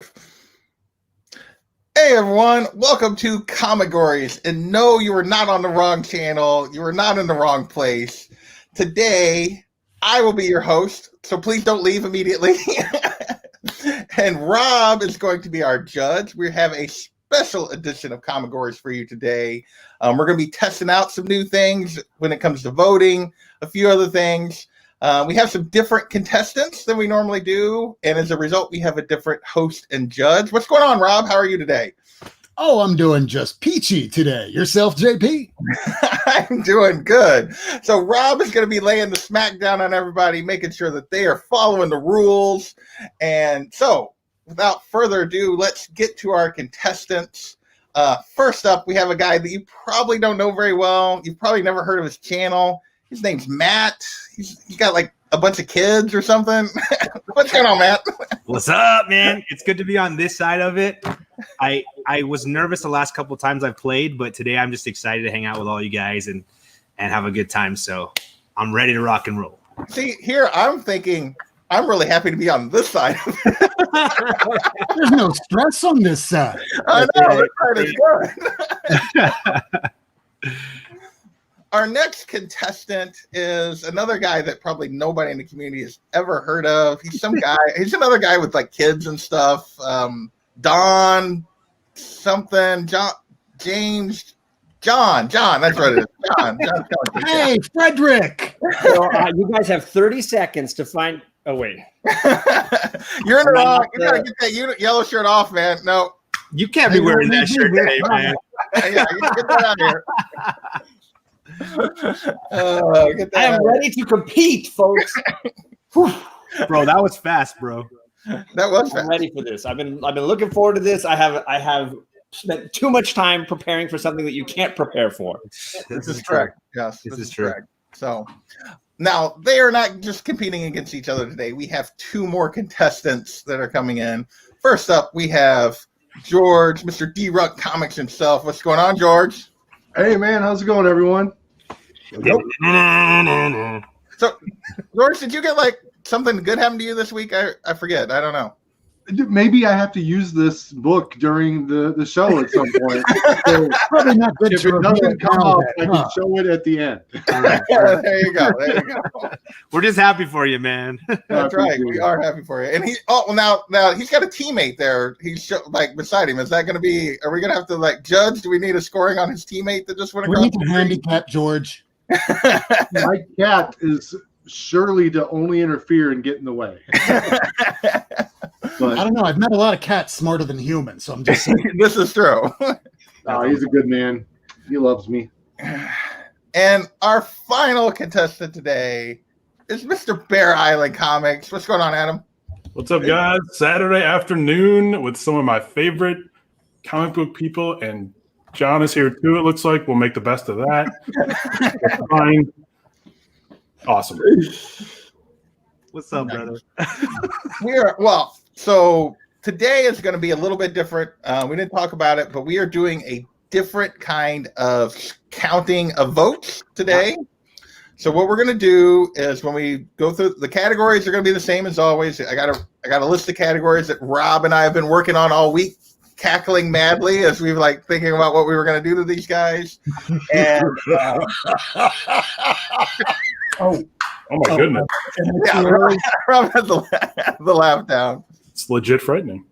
Hey everyone, welcome to Comicgories. And no, you are not on the wrong channel. You are not in the wrong place. Today, I will be your host, so please don't leave immediately. And Rob is going to be our judge. We have a special edition of Comicgories for you today. We're going to be testing out some new things when it comes to voting, a few other things. We have some different contestants than we normally do, and as a result, we have a different host and judge. What's going on, Rob? How are you today? Oh, I'm doing just peachy today. Yourself, JP? I'm doing good. So Rob is going to be laying the smack down on everybody, making sure that they are following the rules. And so, without further ado, let's get to our contestants. First up, we have a guy that you probably don't know very well. You've probably never heard of his channel. His name's Matt. He's got like a bunch of kids or something. What's going on, Matt? What's up, man? It's good to be on this side of it. I was nervous the last couple of times I've played, but today I'm just excited to hang out with all you guys and have a good time. So I'm ready to rock and roll. See, here I'm thinking I'm really happy to be on this side. There's no stress on this side. I know, this side is good. Our next contestant is another guy that probably nobody in the community has ever heard of. He's some guy. He's another guy with like kids and stuff. Don something. James. John. That's what it is. John. Hey, Frederick. So, you guys have 30 seconds to find. Oh, wait. You're in the wrong. You gotta get that yellow shirt off, man. No. You can't be wearing that shirt today, man. Yeah, you get that out of here. I am ready to compete, folks. Bro, that was fast, bro. That was fast. I'm ready for this. I've been looking forward to this. I have spent too much time preparing for something that you can't prepare for. This is correct. Yes, this is true. Correct. So now they are not just competing against each other today. We have two more contestants that are coming in. First up, we have George, Mr. Dee Runk Comics himself. What's going on, George? Hey, man. How's it going, everyone? So, George, did you get like something good happen to you this week? I forget. I don't know. Maybe I have to use this book during the show at some point. So Probably not good. if it doesn't come up, I can show it at the end. There you go. We're just happy for you, man. That's right. We are happy for you. And now he's got a teammate there. He's like beside him. Is that going to be? Are we going to have to like judge? Do we need a scoring on his teammate that just went across? We need to handicap George. My cat is surely to only interfere and get in the way. But I don't know. I've met a lot of cats smarter than humans, so I'm just saying. This is true. He's a good man. He loves me. And our final contestant today is Mr. Bear Island Comics. What's going on, Adam? What's up, guys? Saturday afternoon with some of my favorite comic book people, and John is here too, it looks like. We'll make the best of that. Fine. Awesome. What's up, brother? So today is going to be a little bit different. We didn't talk about it, but we are doing a different kind of counting of votes today. So what we're going to do is when we go through the categories are going to be the same as always. I got a list of categories that Rob and I have been working on all week, cackling madly as we were like thinking about what we were going to do to these guys. And oh my goodness. Yeah, Rob had the laugh down. It's legit frightening.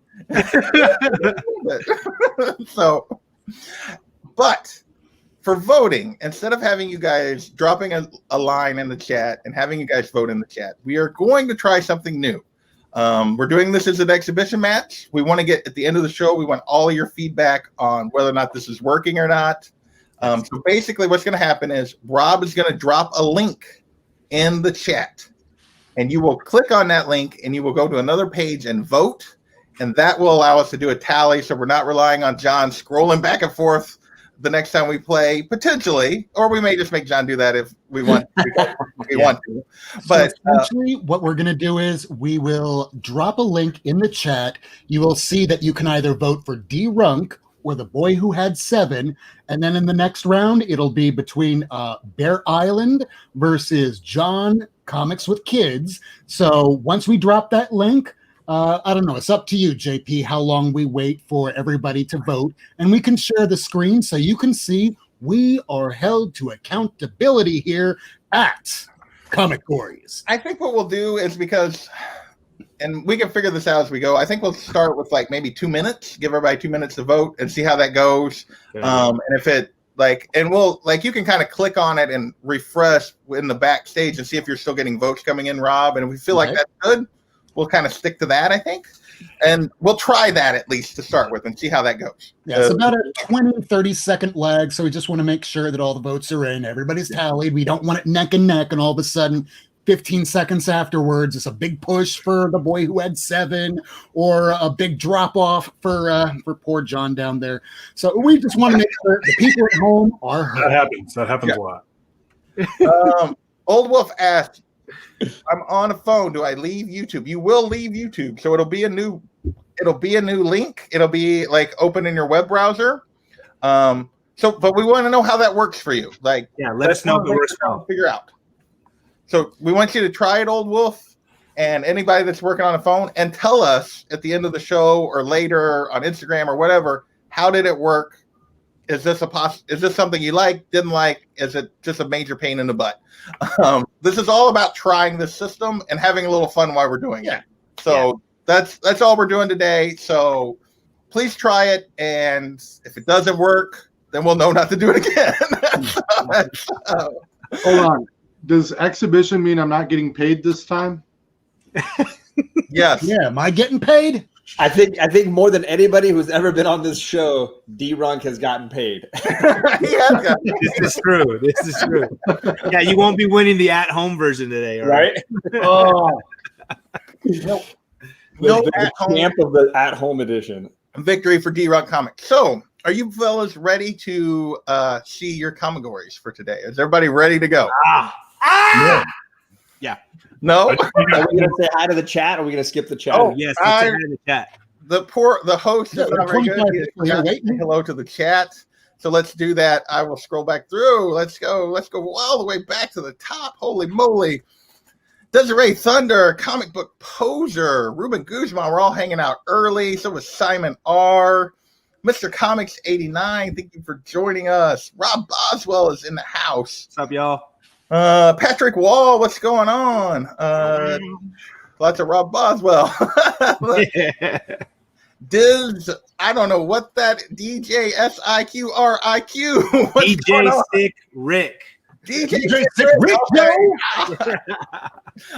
But for voting, instead of having you guys dropping a line in the chat and having you guys vote in the chat, we are going to try something new. We're doing this as an exhibition match. We want to get at the end of the show, we want all of your feedback on whether or not this is working or not. So basically what's going to happen is Rob is going to drop a link in the chat. And you will click on that link and you will go to another page and vote. And that will allow us to do a tally. So we're not relying on John scrolling back and forth the next time we play, potentially. Or we may just make John do that if we want to. Want to. But so essentially what we're going to do is we will drop a link in the chat. You will see that you can either vote for Dee Runk or TheBoyWhoHad7. And then in the next round, it'll be between Bear Island versus John Comics with Kids. So once we drop that link, I don't know. It's up to you, JP, how long we wait for everybody to vote. And we can share the screen so you can see we are held to accountability here at Comicgories. I think what we'll do is and we can figure this out as we go. I think we'll start with like maybe 2 minutes, give everybody 2 minutes to vote and see how that goes. And if it and we'll you can kind of click on it and refresh in the backstage and see if you're still getting votes coming in, Rob. And if we feel like that's good, we'll kind of stick to that, I think. And we'll try that at least to start with and see how that goes. Yeah, it's about a 20, 30-second lag. So we just want to make sure that all the votes are in. Everybody's tallied. We don't want it neck and neck. And all of a sudden, 15 seconds afterwards, it's a big push for the boy who had 7 or a big drop off for poor John down there. So we just want to make sure the people at home are heard. That happens a lot. Old Wolf asked, I'm on a phone. Do I leave YouTube? You will leave YouTube. So it'll be a new link. It'll be like open in your web browser. But we want to know how that works for you. Let us know if it works. Figure out. So we want you to try it, Old Wolf, and anybody that's working on a phone, and tell us at the end of the show or later on Instagram or whatever, how did it work? Is this something you like, didn't like? Is it just a major pain in the butt? This is all about trying this system and having a little fun while we're doing it. So that's all we're doing today. So please try it, and if it doesn't work, then we'll know not to do it again. Hold on. Does exhibition mean I'm not getting paid this time? Yes. Yeah. Am I getting paid? I think more than anybody who's ever been on this show, Dee Runk has gotten paid. This is true. Yeah, you won't be winning the at-home version today, right? Oh, No champ of the at-home edition. Victory for Dee Runk Comics. So, are you fellas ready to see your Comicgories for today? Is everybody ready to go? Yeah. No? Are we going to say hi to the chat, or are we going to skip the chat? Oh, yes. Let's say hi to the chat. The host is not very good. Say hello to the chat. So let's do that. I will scroll back through. Let's go all the way back to the top. Holy moly. Desiree Thunder, Comic Book Poser, Ruben Guzman, we're all hanging out early. So was Simon R. Mr. Comics 89, thank you for joining us. Rob Boswell is in the house. What's up, y'all? Patrick Wall, what's going on? Lots of Rob Boswell. Diz, I don't know what that DJ SIQRIQ. DJ Sick Rick. DJ Sick Rick.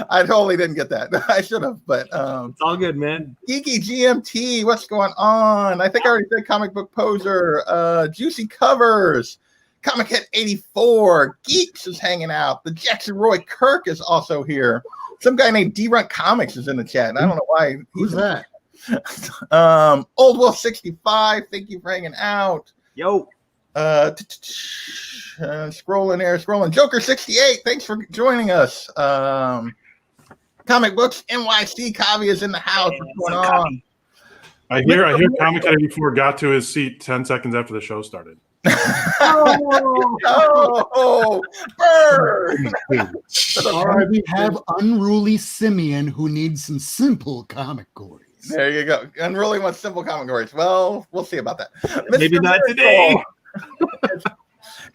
I totally didn't get that. I should have, but it's all good, man. Geeky GMT, what's going on? I think I already said Comic Book Poser. Juicy Covers. Comic Hit 84. Geeks is hanging out. The Jackson Roy Kirk is also here. Some guy named Dee Runk Comics is in the chat, and I don't know why. Who's that? Old Wolf 65, thank you for hanging out. Yo. Scrolling. Joker 68, thanks for joining us. Comic Books NYC Kavi is in the house. What's going on? I hear Comic Hit 84 got to his seat 10 seconds after the show started. Burn! All right, we have Unruly Simeon who needs some simple Comicgories. There you go. Unruly wants simple Comicgories. Well, we'll see about that. Maybe not today.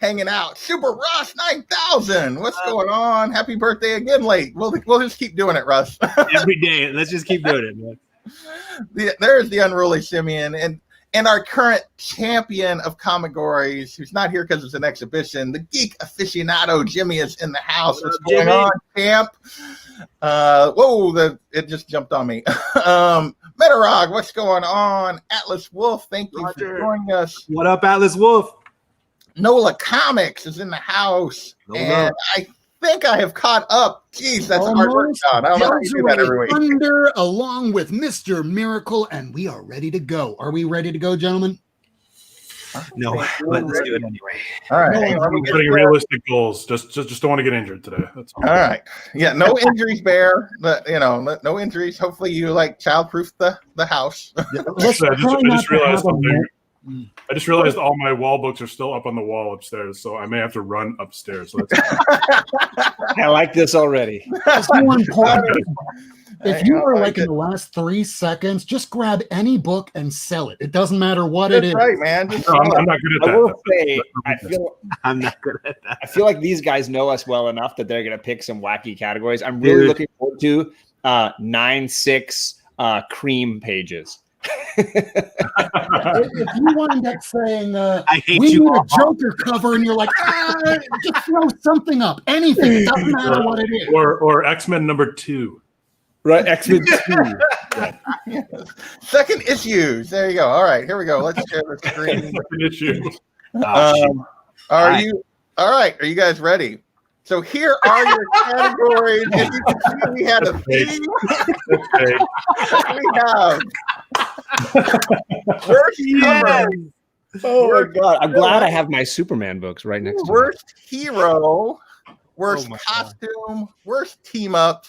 Hanging out. Super Russ 9000. What's going on? Happy birthday again late. We'll just keep doing it, Russ. Every day. Let's just keep doing it, man. There's the Unruly Simeon. And our current champion of Comicgories, who's not here because it's an exhibition, the geek aficionado Jimmy is in the house. What's going on, champ? It just jumped on me. Metarog, what's going on? Atlas Wolf, thank you for joining us. What up, Atlas Wolf? Nola Comics is in the house. And I think I have caught up. Jeez, that's hard work, John. I don't know how you do that every week. Thunder, along with Mr. Miracle, and we are ready to go. Are we ready to go, gentlemen? No, but let's do it anyway. All right. I'm putting realistic goals. Just don't want to get injured today. That's all. All right. Yeah, no injuries, Bear. But no injuries. Hopefully you childproof the house. I just realized something. I just realized all my wall books are still up on the wall upstairs, so I may have to run upstairs. So that's I like this already. That's more important. If you are like in the last 3 seconds, just grab any book and sell it. It doesn't matter what it is. That's right, man. Just No, I'm not good at that. I will say, I'm not good at that. I feel like these guys know us well enough that they're going to pick some wacky categories. I'm really looking forward to 9-6 cream pages. If you wind up saying, I hate we you need a all. Joker cover, and you're like, just throw something up. Anything. It doesn't matter what it is. Or X-Men #2. Right, X-Men 2. Second issues. There you go. All right, here we go. Let's share the screen. Second issue. Are you all right? Are you guys ready? So here are your categories. As you can see, we had a theme. We have worst cover. Oh my god! I'm glad I have my Superman books right next to me. Worst hero, worst my God. costume, worst team up,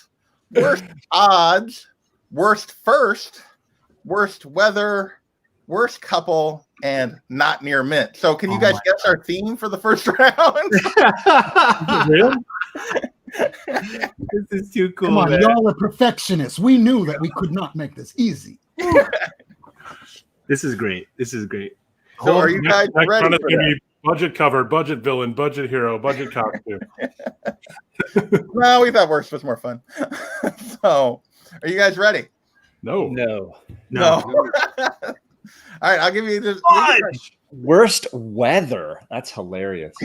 worst odds, worst first, worst weather, worst couple, and not near mint. So can you guys guess our theme for the first round? Real? This is too cool. Come on, man. y'all are perfectionists. We knew that we could not make this easy. This is great. This is great. So are you guys Next ready round is for gonna that? be budget cover, budget villain, budget hero, budget costume. No, we thought worst was more fun. So are you guys ready? No. No. All right, I'll give you this. Worst weather. That's hilarious.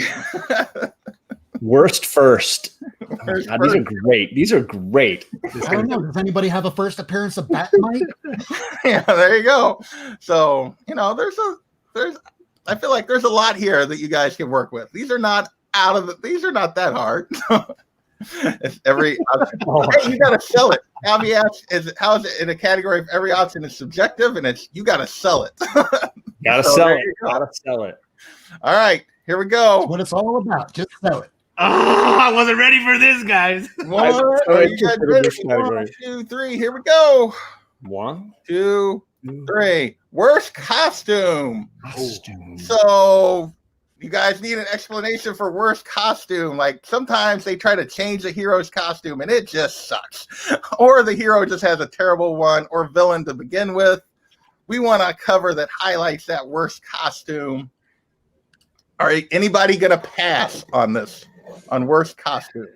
Worst first. Worst God, these are great. These are great. I don't know. Does anybody have a first appearance of Batmite? Yeah, there you go. So, I feel like there's a lot here that you guys can work with. These are not these are not that hard. It's every option. Hey, you gotta sell it. Caveat is how is it in a category of every option is subjective, and it's you gotta sell it. Gotta So sell there it. you go. Gotta sell it. All right, here we go. That's what it's all about. Just sell it. Oh, I wasn't ready for this, guys. One, so are you guys interested in ready? this category. 1, 2, 3. Here we go. 1, 2, 3. Worst costume. costume. So you guys need an explanation for worst costume. Like sometimes they try to change the hero's costume and it just sucks. Or the hero just has a terrible one or villain to begin with. We want a cover that highlights that worst costume. All right, anybody gonna pass on this? On worst costume?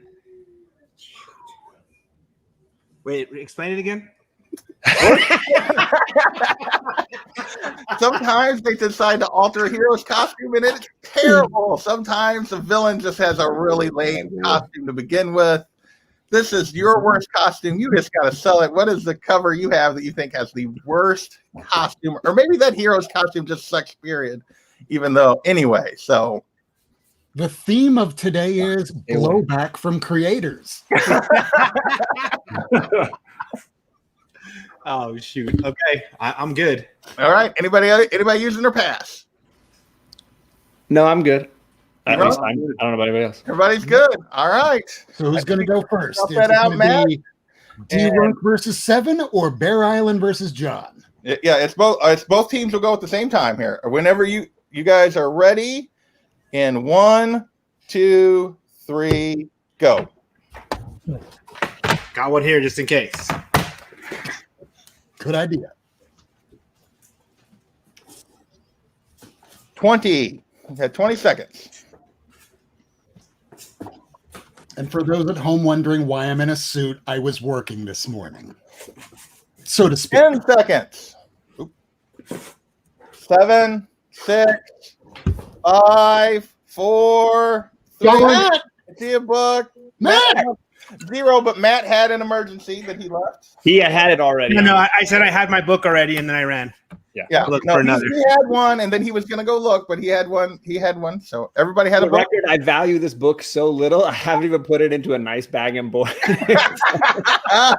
Wait, explain it again. Sometimes they decide to alter a hero's costume and it's terrible. Sometimes the villain just has a really lame costume to begin with. This is your worst costume. You just got to sell it. What is the cover you have that you think has the worst costume? Or maybe that hero's costume just sucks, period. Even though, anyway, so. The theme of today is blowback from creators. Oh shoot. Okay, I'm good. All right. Anybody using their pass? No, I'm good. At Well, least I don't know about anybody else. Everybody's good. All right. So who's going to go first? Help Is that it out, gonna Matt. be Dee Runk versus 7 or Bear Island versus John? Yeah, it's both. It's both teams will go at the same time here. Whenever you guys are ready, in 1, 2, 3, go. Got one here just in case. Good idea. 20. You had 20 seconds. And for those at home wondering why I'm in a suit, I was working this morning, so to speak. 10 seconds. 7, 6, 5, 4, 3. Go Matt! See a book. Matt! 0, but Matt had an emergency that he left. He had it already. No, I said I had my book already, and then I ran. Yeah, Look no, for he another. had one, and then he was gonna go look, but he had one. So everybody had For a the book. record, I value this book so little. I haven't even put it into a nice bag and boy. All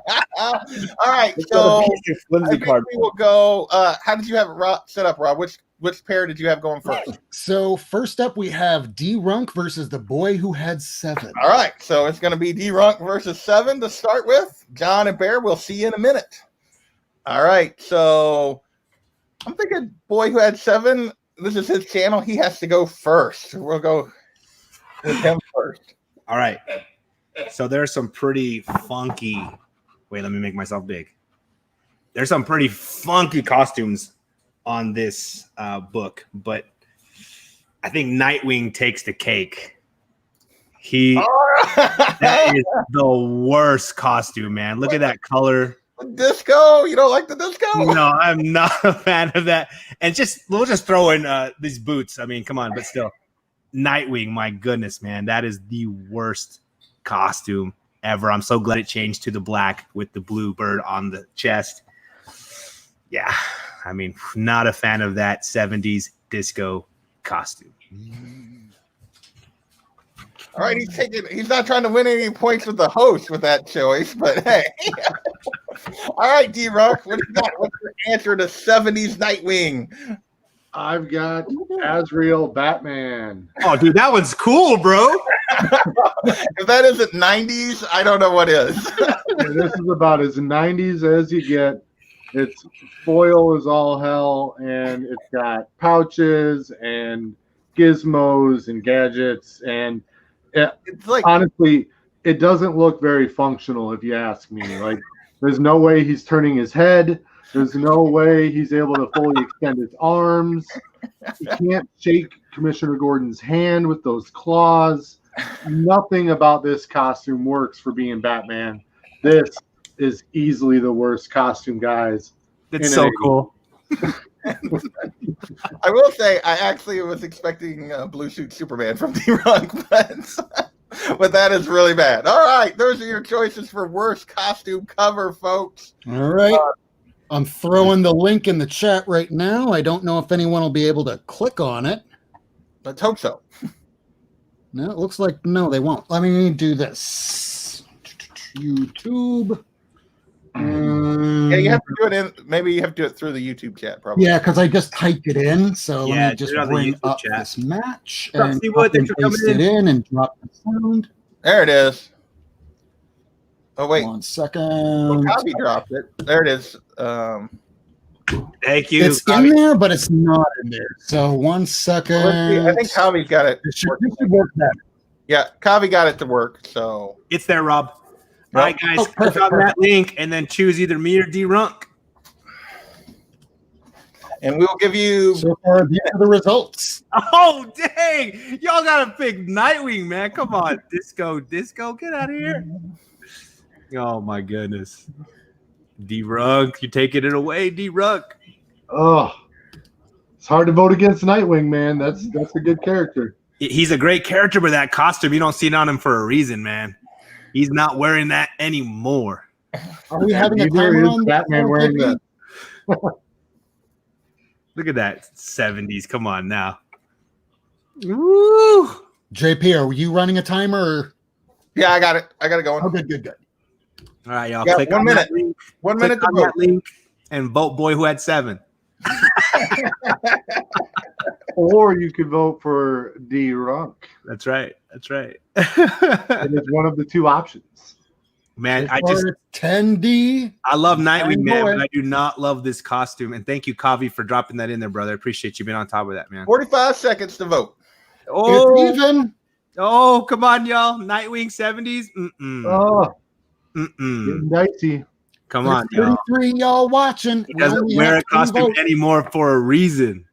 right, It's got so a piece of I flimsy think cardboard. we will go. How did you have it set up, Rob? Which pair did you have going first? So first up, we have Dee Runk versus the boy who had 7. All right, so it's going to be Dee Runk versus 7 to start with. John and Bear, we'll see you in a minute. All right, so I'm thinking boy who had 7. This is his channel. He has to go first. We'll go with him first. All right. So there's some pretty funky Wait, let me make myself big. There's some pretty funky costumes on this book, but I think Nightwing takes the cake. That is the worst costume, man. Look at that color. Disco? You don't like the disco? No, I'm not a fan of that. And we'll just throw in these boots. I mean, come on, but still. Nightwing, my goodness, man. That is the worst costume ever. I'm so glad it changed to the black with the blue bird on the chest. Yeah, I mean, not a fan of that 70s disco costume. All right, he's not trying to win any points with the host with that choice, but hey. All right, Dee Runk, what do you got? What's your answer to 70s Nightwing? I've got Azrael Batman. Oh, dude, that one's cool, bro. If that isn't 90s, I don't know what is. This is about as 90s as you get. Its foil is all hell, and it's got pouches and gizmos and gadgets, and It's like, honestly, it doesn't look very functional if you ask me. Like, there's no way he's turning his head. There's no way he's able to fully extend his arms. He can't shake Commissioner Gordon's hand with those claws. Nothing about this costume works for being Batman. This is easily the worst costume, guys. That's so cool. I will say, I actually was expecting Blue Suit Superman from Dee Runk, but that is really bad. All right, those are your choices for worst costume cover, folks. All right. I'm throwing the link in the chat right now. I don't know if anyone will be able to click on it. Let's hope so. No, it looks like no, they won't. Let me do this. YouTube. Yeah, you have to do it maybe you have to do it through the YouTube chat, probably. Yeah, because I just typed it in. So Yeah, let me just do it on the bring YouTube up chat. this match Stop, and see what, copy and thanks for paste coming it in and drop the sound. There it is. Oh, wait. 1 Well, second. Copy dropped it. There it is. Thank you. It's in there, but it's not in there. So 1 second. Let's see. I think Kavi's got it. This should work better. Yeah, Kavi got it to work. So It's there, Rob. All right, guys, Oh, click on that link and then choose either me or Dee Runk. and we'll give you So far, these are the results. Oh, dang. Y'all got to pick Nightwing, man. Come on. Disco, get out of here. Oh, my goodness. Dee Runk, you're taking it away, Dee Runk. Oh, it's hard to vote against Nightwing, man. That's a good character. He's a great character, but that costume, you don't see it on him for a reason, man. He's not wearing that anymore. Are we having a Neither timer is on Batman wearing that. Look at that 70s. Come on now. Woo! JP, are you running a timer? Or? Yeah, I got it. I got it going. Oh, good. All right, y'all. Yeah, Click 1 on minute. that link. 1 Click minute to on vote. that link and vote Boy Who Had 7. Or you could vote for Dee Runk. That's right. It is one of the two options. Man, So far, it's 10D. I love Nightwing, And man, boy. but I do not love this costume. And thank you, Kavi, for dropping that in there, brother. I appreciate you being on top of that, man. 45 seconds to vote. It's even. Oh, come on, y'all. Nightwing 70s. Oh, Mm-mm. getting dicey. Come on, There's y'all. 33 y'all watching. He We doesn't only wear have a 10 costume votes. anymore for a reason.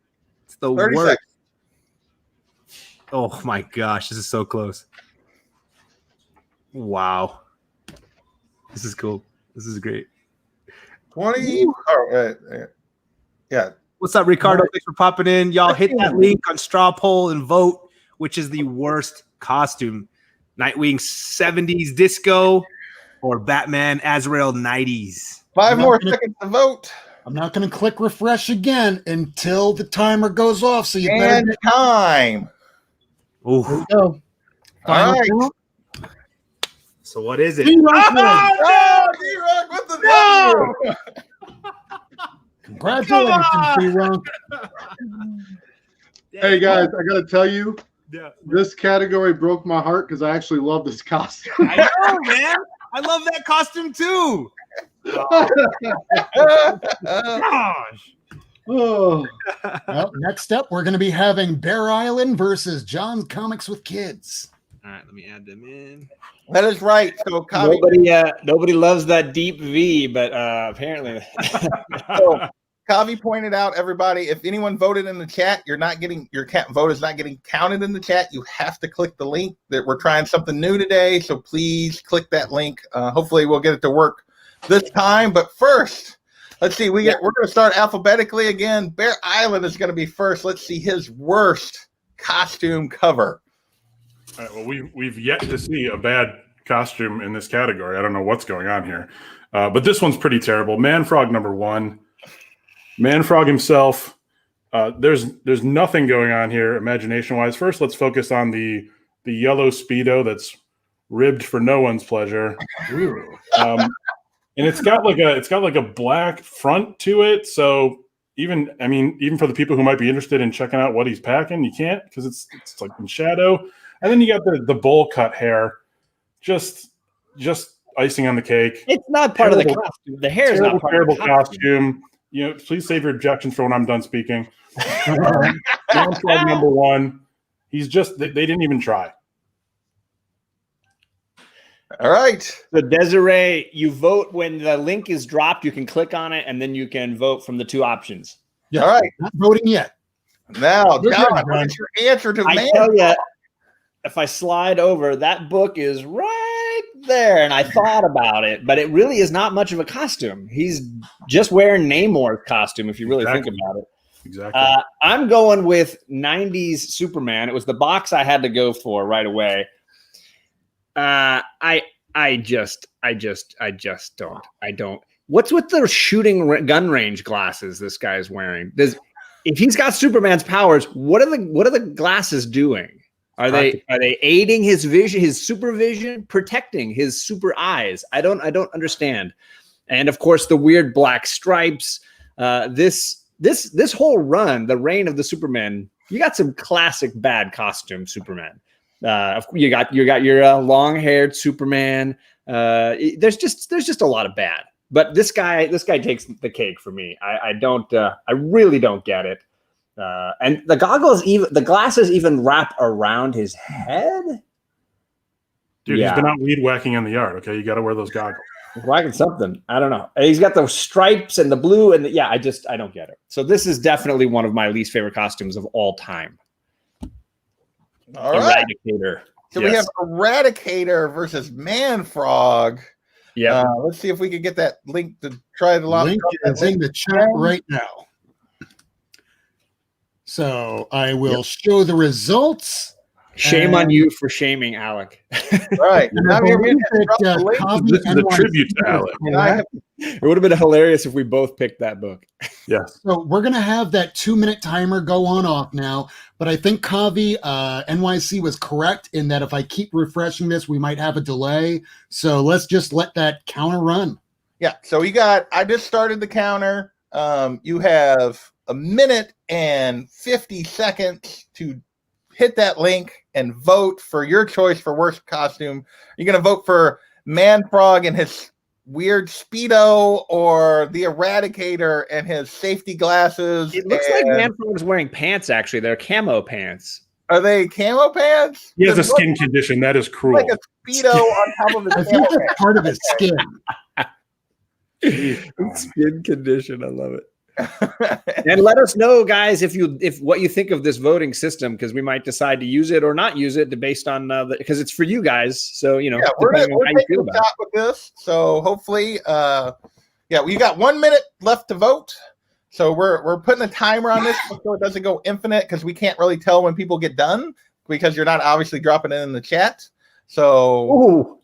It's the 30 worst. seconds. Oh my gosh, this is so close. Wow. This is cool. This is great. 20. Oh, yeah. What's up, Ricardo? Thanks for popping in. Y'all hit that link on Straw Poll and vote which is the worst costume. Nightwing 70s disco or Batman Azrael 90s. 5 more seconds to vote. I'm not going to click refresh again until the timer goes off. So you better And get time. Ooh. there we go. All Final right. count. So what is it? Dee Runk wins. Oh, D-Rock with the No! Congratulations, Dee Runk. Hey guys, I gotta tell you, Yeah. this category broke my heart because I actually love this costume. I know, man. I love that costume too. Gosh. Oh, Well, next up, we're going to be having Bear Island versus John's Comics with Kids. All right, let me add them in. That is right. So Kavi, Nobody loves that deep V, but apparently. so Kavi pointed out, everybody, if anyone voted in the chat, your vote is not getting counted in the chat. You have to click the link. That we're trying something new today, so please click that link. Hopefully, we'll get it to work this time. But first, let's see. We're going to start alphabetically again. Bear Island is going to be first. Let's see his worst costume cover. All right, well, we've yet to see a bad costume in this category. I don't know what's going on here, but this one's pretty terrible. Man-Frog number 1. Man-Frog himself. There's nothing going on here imagination-wise. First, let's focus on the yellow Speedo that's ribbed for no one's pleasure. And it's got like a black front to it. So even for the people who might be interested in checking out what he's packing, you can't because it's like in shadow. And then you got the bowl cut hair, just icing on the cake. It's not part of the costume. The hair is not part of the costume. Please save your objections for when I'm done speaking. Number 1. He's just they didn't even try. All right. So Desiree, you vote when the link is dropped. You can click on it, and then you can vote from the 2 options. Yeah, all right. Not voting yet. Now, John, what's your answer to I tell you, if I slide over, that book is right there, and I thought about it, but it really is not much of a costume. He's just wearing Namor's costume, if you really think about it. Exactly. I'm going with 90s Superman. It was the box I had to go for right away. I just don't. What's with the shooting gun range glasses this guy is wearing? If he's got Superman's powers, what are the glasses doing? Are they aiding his vision, his supervision, protecting his super eyes? I don't understand. And of course, the weird black stripes. This whole run, the reign of the Superman, you got some classic bad costume Superman. You got your long-haired Superman. There's just a lot of bad. But this guy takes the cake for me. I really don't get it. And the glasses even wrap around his head. Dude, he's been out weed whacking in the yard. Okay, you got to wear those goggles. He's whacking something. I don't know. And he's got the stripes and the blue and I don't get it. So this is definitely one of my least favorite costumes of all time. All right. Eradicator. So we have Eradicator versus Man-Frog. Yeah. Let's see if we can get that link to try the link is in the chat right now. So I will show the results. Shame on you for shaming Alec. Right. This is a tribute to Alec. It would have been hilarious if we both picked that book. Yes. So we're going to have that 2-minute timer go on off now. But I think Kavi NYC was correct in that if I keep refreshing this, we might have a delay. So let's just let that counter run. Yeah. So I just started the counter. You have 1 minute and 50 seconds to hit that link and vote for your choice for worst costume. You're going to vote for Man-Frog and his weird Speedo or the Eradicator and his safety glasses. It looks like Man-Frog is wearing pants, actually. They're camo pants. Are they camo pants? He has a skin condition. That is cruel. Like a Speedo on top of his I think that's part of his skin. Skin condition. I love it. And let us know, guys, if what you think of this voting system, because we might decide to use it or not use it based on because it's for you guys. So we're taking a shot with this. So hopefully, we got 1 minute left to vote. So we're putting a timer on this so it doesn't go infinite because we can't really tell when people get done because you're not obviously dropping it in the chat. So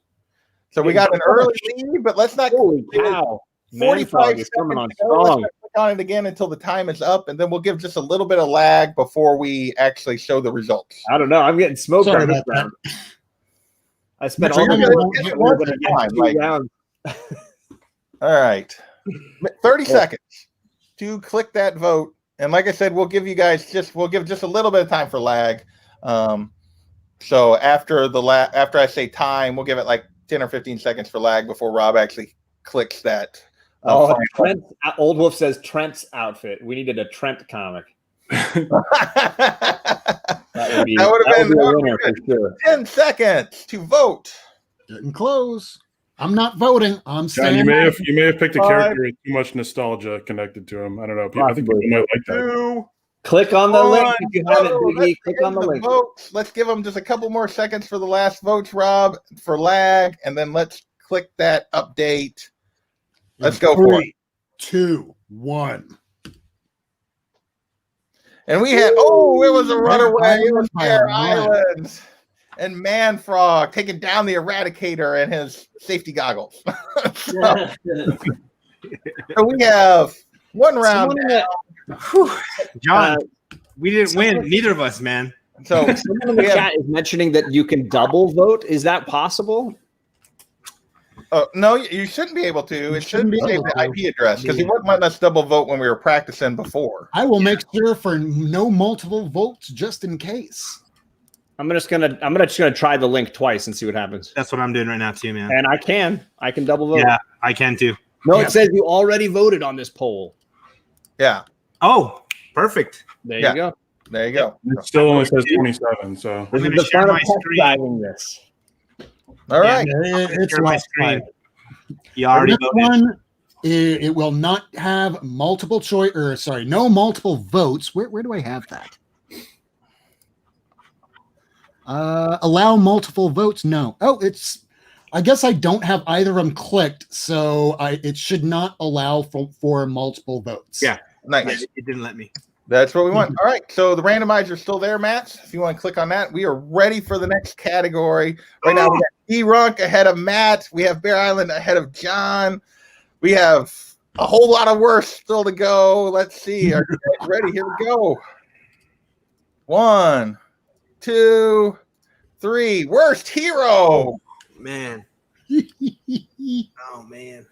we got an early lead, but let's not. Holy cow! 45 is coming on seconds. strong. Let's click on it again until the time is up, and then we'll give just a little bit of lag before we actually show the results. I don't know. I'm getting smoked Sorry on this about round. I spent All right. 30 seconds to click that vote. And like I said, we'll give just a little bit of time for lag. So after I say time, we'll give it like 10 or 15 seconds for lag before Rob actually clicks that. Old Wolf says Trent's outfit. We needed a Trent comic. That would be, That would have been a winner for sure. 10 seconds to vote. Getting close. I'm not voting. I'm John, saying you may have picked a 5. character with too much nostalgia connected to him. I don't know. I think people might like that. 2. Click on the link 1. if you haven't. Oh, Biggie. let's Click begin on the link. votes. Let's give them just a couple more seconds for the last votes, Rob, for lag, and then let's click that update. Let's go for it. 3, 2, 1. And we had, it was a runaway. It was By Bear a mile. Islands and Man Frog taking down the Eradicator and his safety goggles. So we have one round. John, we didn't win. Neither of us, man. So Someone in the chat is mentioning that you can double vote. Is that possible? no, you shouldn't be able to. It shouldn't be able the to. IP address because he wasn't letting us double vote when we were practicing before. I will make sure for no multiple votes just in case. I'm just gonna try the link twice and see what happens. That's what I'm doing right now too, man. And I can double vote. Yeah, I can too. No, Yeah. it says you already voted on this poll. Yeah, Oh, perfect. There Yeah. you go. there you go. It still only says 27. So This I'm is gonna the share fun of my test screen. driving this. All right. It's Share my last screen. five. You already The next voted. one, it will not have multiple choice, or sorry, no multiple votes. Where do I have that? Allow multiple votes? No. Oh, I guess I don't have either of them clicked, so it should not allow for multiple votes. Yeah. Nice. It didn't let me. That's what we want. All right. So the randomizer is still there, Matt. If you want to click on that, we are ready for the next category. Right now, we got Dee Runk ahead of Matt. We have Bear Island ahead of John. We have a whole lot of worse still to go. Let's see. Are you guys ready? Here we go. 1, 2, 3. Worst hero. Man. Oh man.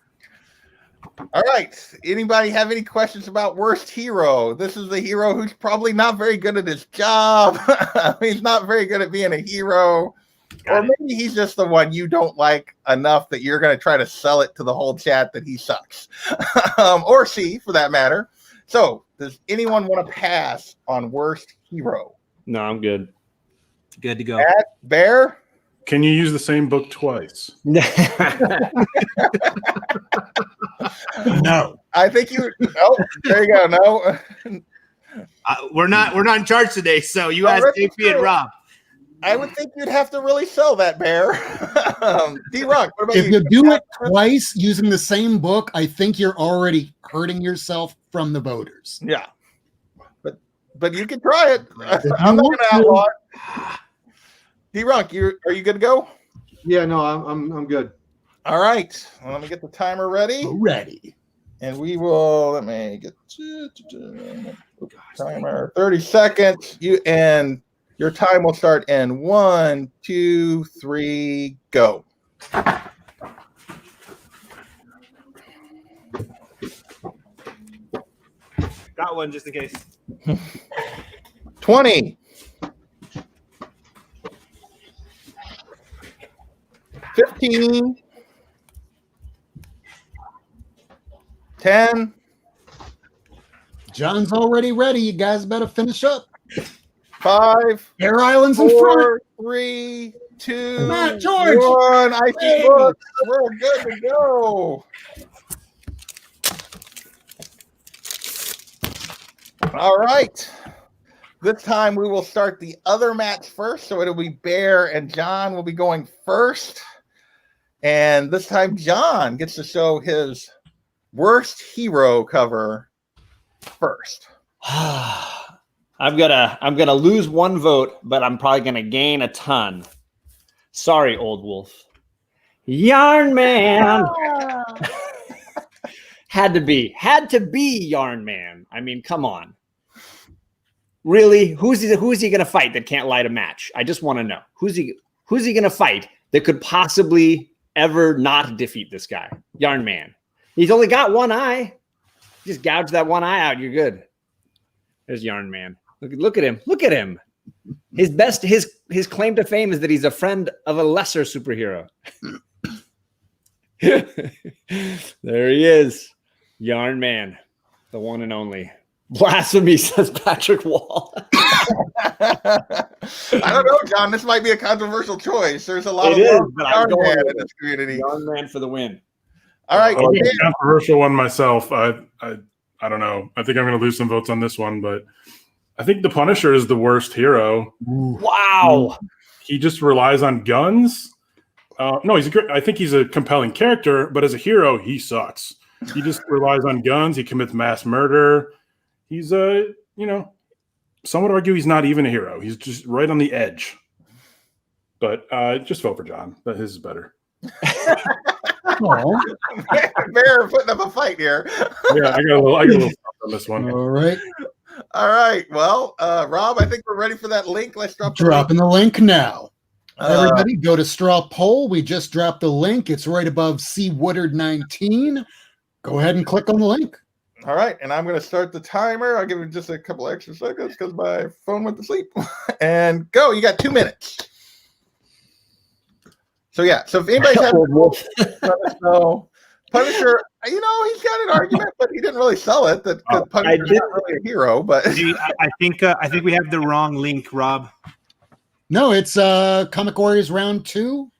All right. Anybody have any questions about worst hero? This is a hero who's probably not very good at his job. He's not very good at being a hero. Or maybe he's just the one you don't like enough that you're going to try to sell it to the whole chat that he sucks. Or C, for that matter. So, does anyone want to pass on worst hero? No, I'm good. Good to go. Matt, Bear? can you use the same book twice? No. I think you. Oh, there you go. No. We're not in charge today, so you Oh, ask that's JP and true. Rob. I would think you'd have to really sell that, Bear. Dee Runk, what about If you? you do it twice using the same book, I think you're already hurting yourself from the voters. Yeah. But you can try it. you I'm not want going to outlaw it. Dee Runk, are you good to go? Yeah, no, I'm good. All right. Well, let me get the timer ready. Ready. And we will, let me get timer, 30 seconds. Your time will start in 1, 2, 3, go. Got one just in case. 20. 15. 10. John's already ready. You guys better finish up. 5. Air Islands in front. 4, 3, 2, Matt, George. 1. I see books. We're good to go. All right. This time we will start the other match first. So it'll be Bear and John will be going first. And this time John gets to show his worst hero cover first. I'm gonna lose one vote, but I'm probably gonna gain a ton. Sorry, old wolf. Yarn Man. Had to be Yarn Man. I mean, come on. Really? Who's he gonna fight that can't light a match? I just want to know. Who's he gonna fight that could possibly ever not defeat this guy? Yarn Man. He's only got one eye. Just gouge that one eye out. You're good. There's Yarn Man. Look at him. Look at him. His claim to fame is that he's a friend of a lesser superhero. There he is. Yarn Man. The one and only. Blasphemy, says Patrick Wall. I don't know, John. This might be a controversial choice. There's a lot It of is, love but for I'm Yarn going Man with in this community. Yarn Man for the win. All right, I like a controversial one myself. I don't know. I think I'm going to lose some votes on this one, but I think the Punisher is the worst hero. Wow. He just relies on guns. No, I think he's a compelling character, but as a hero, he sucks. He just relies on guns. He commits mass murder. He's some would argue he's not even a hero. He's just right on the edge. But just vote for John. But his is better. Bear putting up a fight here. Yeah, I got a little on this one. All right. All right. Well, Rob, I think we're ready for that link. Let's Dropping the link now. Everybody go to Straw Poll. We just dropped the link. It's right above C Woodard 19. Go ahead and click on the link. All right, and I'm going to start the timer. I'll give it just a couple extra seconds because my phone went to sleep. And go. You got 2 minutes. So if anybody's having let us know. Punisher, he's got an argument, but he didn't really sell it. That Punisher's not really a hero, but I think we have the wrong link, Rob. No, it's Comicgories round 2.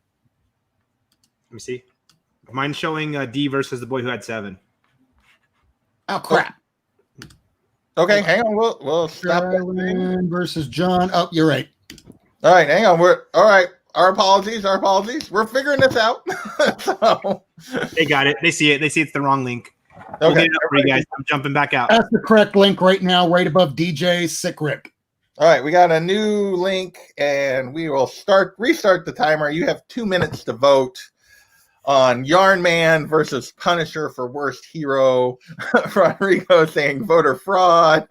Let me see. Mine's showing D versus the boy who had 7. Oh crap! Okay, hang on. We'll stop that Carolyn versus John. Oh, you're right. All right, hang on. All right. Our apologies. We're figuring this out. So, they got it. They see it. They see it's the wrong link. We'll okay, get it up for you guys. I'm jumping back out. That's the correct link right now, right above DJ Sick Rick. All right, we got a new link, and we will restart the timer. You have 2 minutes to vote on Yarn Man versus Punisher for worst hero. Rodrigo saying voter fraud.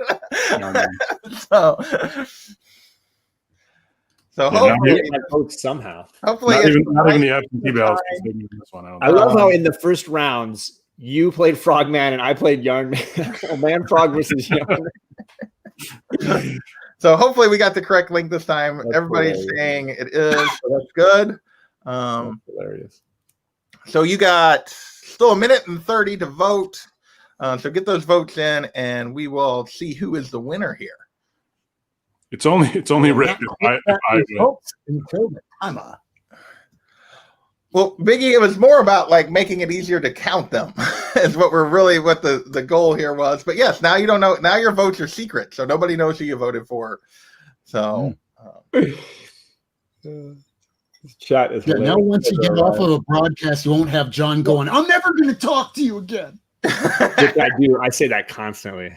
So hopefully, I vote somehow. Hopefully, not even the absentee ballots. This one, I love how in the first rounds you played Frogman and I played Yarn Man. Man Frog versus Yarn Man. So hopefully we got the correct link this time. That's Everybody's hilarious. saying it is, so that's good. That's hilarious. So you got still 1 minute and 30 to vote. So get those votes in, and we will see who is the winner here. It's only Rick. Until the timer. Well, Biggie, it was more about like making it easier to count them, is what the goal here was. But yes, now you don't know. Now your votes are secret, so nobody knows who you voted for. So, Chat is now once you get off of a broadcast, you won't have John going, "I'm never going to talk to you again." Which I do. I say that constantly.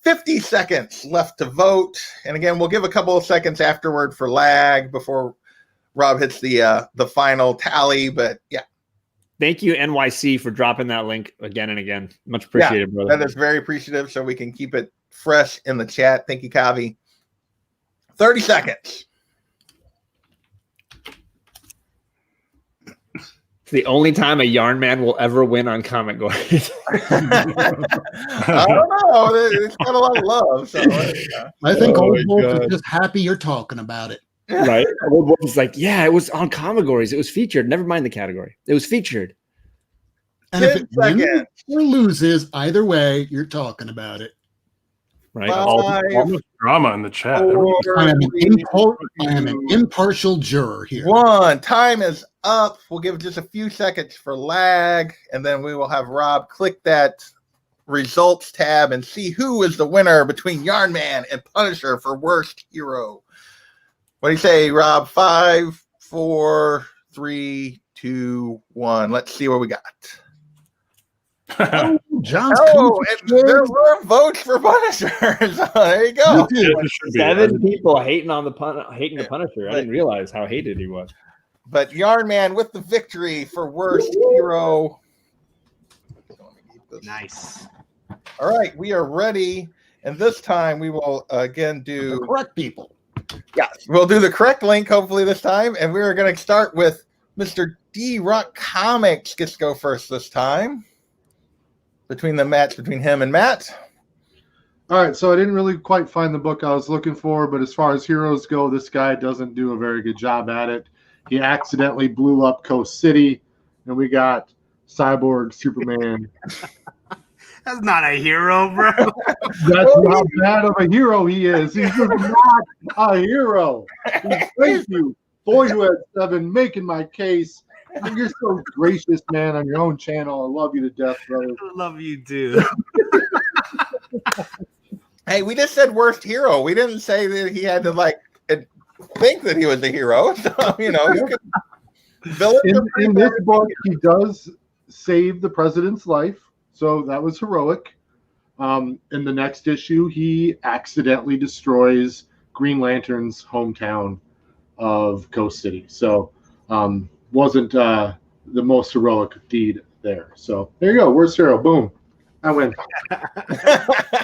50 seconds left to vote, and again, we'll give a couple of seconds afterward for lag before Rob hits the final tally. But yeah, thank you NYC for dropping that link again and again. Much appreciated, brother. That is very appreciative. So we can keep it fresh in the chat. Thank you, Kavi. 30 seconds. It's the only time a Yarn Man will ever win on Comicgories. I don't know. It's got a lot of love. So I think Old Wolf is just happy you're talking about it. Right? Old Wolf is like, yeah, it was on Comicgories. It was featured. Never mind the category. It was featured. And if it wins or loses, either way, you're talking about it. Right? Almost drama in the chat. I am an impartial juror here. Time is up. We'll give just a few seconds for lag, and then we will have Rob click that results tab and see who is the winner between Yarn Man and Punisher for worst hero. What do you say, Rob? 5, 4, 3, 2, 1. Let's see what we got. John's and there were votes for Punisher. So there you go. 7 people hating on the Punisher. I didn't realize how hated he was. But Yarn Man with the victory for worst hero. Nice. All right, we are ready, and this time we will again do the correct people. Yeah, we'll do the correct link hopefully this time, and we're going to start with Mr. Dee Runk Comics. Gets to go first this time. Between the match between him and Matt. All right, so I didn't really quite find the book I was looking for, but as far as heroes go, this guy doesn't do a very good job at it. He accidentally blew up Coast City, and we got Cyborg, Superman. That's not a hero, bro. That's how bad of a hero he is. He's just not a hero. Thank you, boy who had 7, making my case. You're so gracious, man, on your own channel. I love you to death, brother. I love you, dude. Hey, we just said worst hero. We didn't say that he had to think that he was a hero. So, you know, in this book, he does save the president's life, so that was heroic. In the next issue, he accidentally destroys Green Lantern's hometown of Coast City. So, wasn't the most heroic deed there. So there you go. Worst hero. Boom. I win. All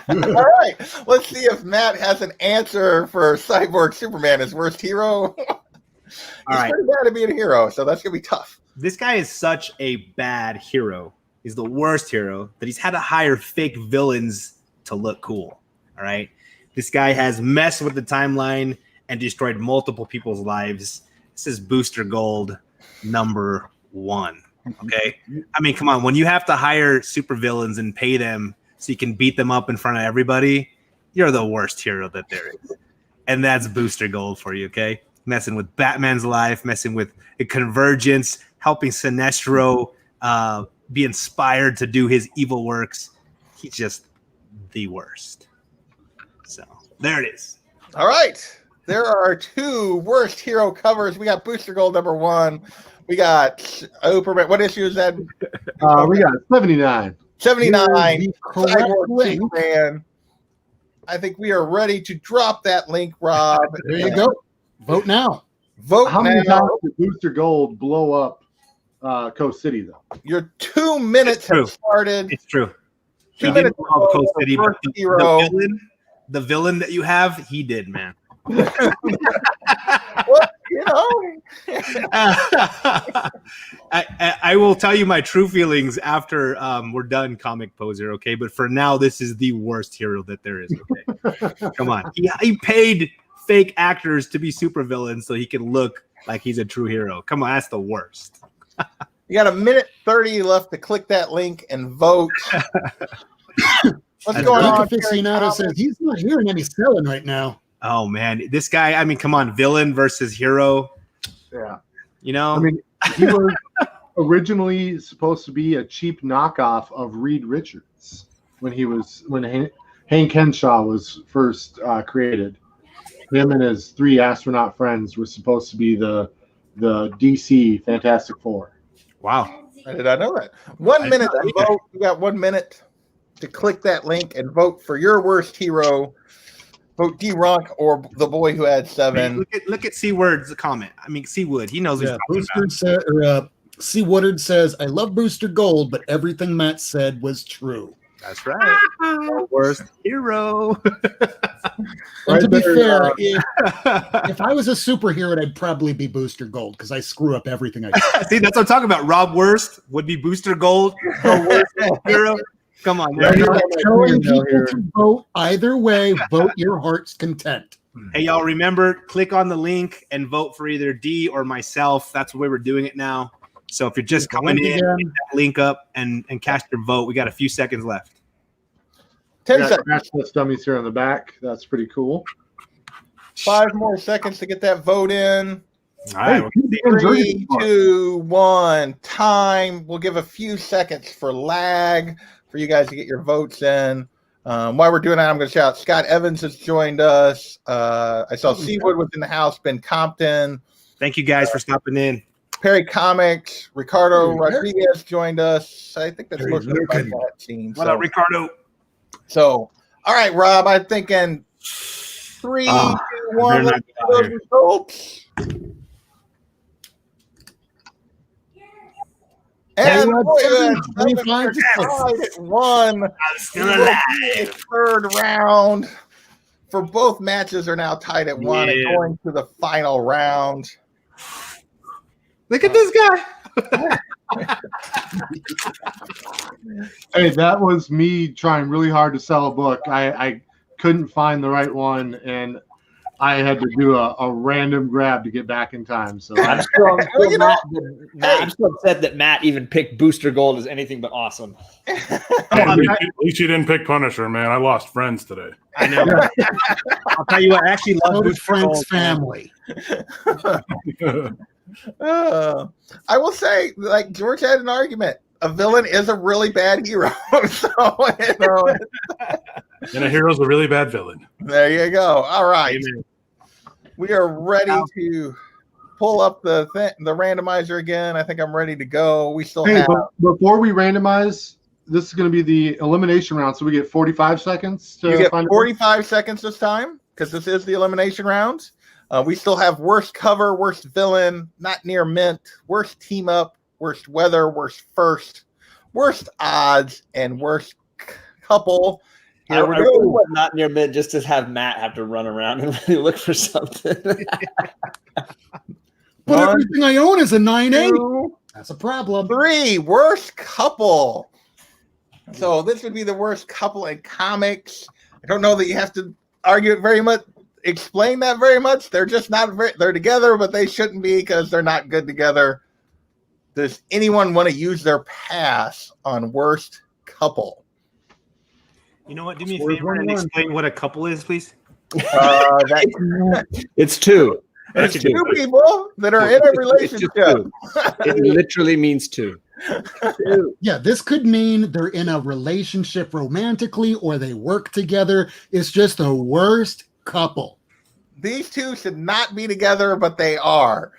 right. Let's see if Matt has an answer for Cyborg Superman as worst hero. He's pretty bad at being a hero, so that's gonna be tough. This guy is such a bad hero. He's the worst hero that he's had to hire fake villains to look cool. All right. This guy has messed with the timeline and destroyed multiple people's lives. This is Booster Gold number 1. Okay. I mean, come on. When you have to hire supervillains and pay them so you can beat them up in front of everybody, you're the worst hero that there is. And that's Booster Gold for you. Okay. Messing with Batman's life, messing with a Convergence, helping Sinestro be inspired to do his evil works. He's just the worst. So there it is. All right. There are 2 worst hero covers. We got Booster Gold number 1. We got Superman. What issue is that? We got 79. 79. Cyborg Superman. I think we are ready to drop that link, Rob. There you go. Vote now. Vote How now. many times did Booster Gold blow up Coast City, though? Your 2 minutes have started. It's true. 2 He minutes. didn't blow up Coast City, but Hero. the villain that you have, he did, man. Well, you know. I will tell you my true feelings after we're done, Comic Poser, okay? But for now, this is the worst hero that there is, okay? Come on. He paid fake actors to be supervillains so he can look like he's a true hero. Come on, that's the worst. You got 1:30 left to click that link and vote. What's going on? Aficionado says he's not hearing any selling right now. Oh, man. This guy, I mean, come on. Villain versus hero. Yeah. You know? I mean, he was originally supposed to be a cheap knockoff of Reed Richards when Hank Henshaw was first created. Him and his 3 astronaut friends were supposed to be the DC Fantastic Four. Wow. I did not know that. 1 minute to vote. You got 1 minute to click that link and vote for your worst hero. Vote Dee Runk or the boy who had 7. Look at C Word's comment. I mean, C Wood, he knows Yeah, C Woodard says, I love Booster Gold, but everything Matt said was true. That's right. Worst hero. And to be fair, if I was a superhero, I'd probably be Booster Gold because I screw up everything I do. See, that's what I'm talking about. Rob Worst would be Booster Gold. Worst hero. Come on. I'm not telling people to vote either way. Vote your heart's content. Hey, y'all, remember, click on the link and vote for either D or myself. That's the way we're doing it now. So if you're just coming in, hit that link up and cast your vote. We got a few seconds left. 10 seconds. Matchless dummies here on the back. That's pretty cool. 5 more seconds to get that vote in. All right. 3, 2, 1. Time. We'll give a few seconds for lag for you guys to get your votes in. While we're doing that, I'm going to shout Scott Evans has joined us. I saw Seawood was in the house. Ben Compton. Thank you guys for stopping in. Perry Comics. Ricardo Rodriguez joined us. I think that's most of that team. What up, Ricardo? So, all right, Rob, I'm thinking 3, 2, 1. Let's do those results. And tied at 1. Third round for both matches are now tied at 1 and going to the final round. Look at this guy. Hey, that was me trying really hard to sell a book. I couldn't find the right one, and I had to do a random grab to get back in time. So I'm still, Well, you know, I'm still upset that Matt even picked Booster Gold as anything but awesome. At least you didn't pick Punisher, man. I lost friends today. I know. I'll tell you what. I actually love So did Booster Frank's Gold, man. family. I will say, like George had an argument. A villain is a really bad hero. So, you know, And a hero's a really bad villain. there you go. All right. Amen. We are ready to pull up the randomizer again. I think I'm ready to go. We still hey, have. but before we randomize, this is going to be the elimination round. So we get 45 seconds to You get find 45 seconds this time because this is the elimination round. We still have worst cover, worst villain, not near mint, worst team up, worst weather, worst first, worst odds, and worst couple. Here we I really go. want not near mid just to have Matt have to run around and really look for something. But One, everything I own is a 9.8. 2, That's a problem. 3, worst couple. So this would be the worst couple in comics. I don't know that you have to argue it very much, explain that very much. They're just not they're together, but they shouldn't be because they're not good together. Does anyone want to use their pass on worst couple? You know what? Do me a favor and explain what a couple is, please. It's two. It's two people that are in a relationship. It literally means two. Yeah, this could mean they're in a relationship romantically or they work together. It's just the worst couple. These two should not be together, but they are.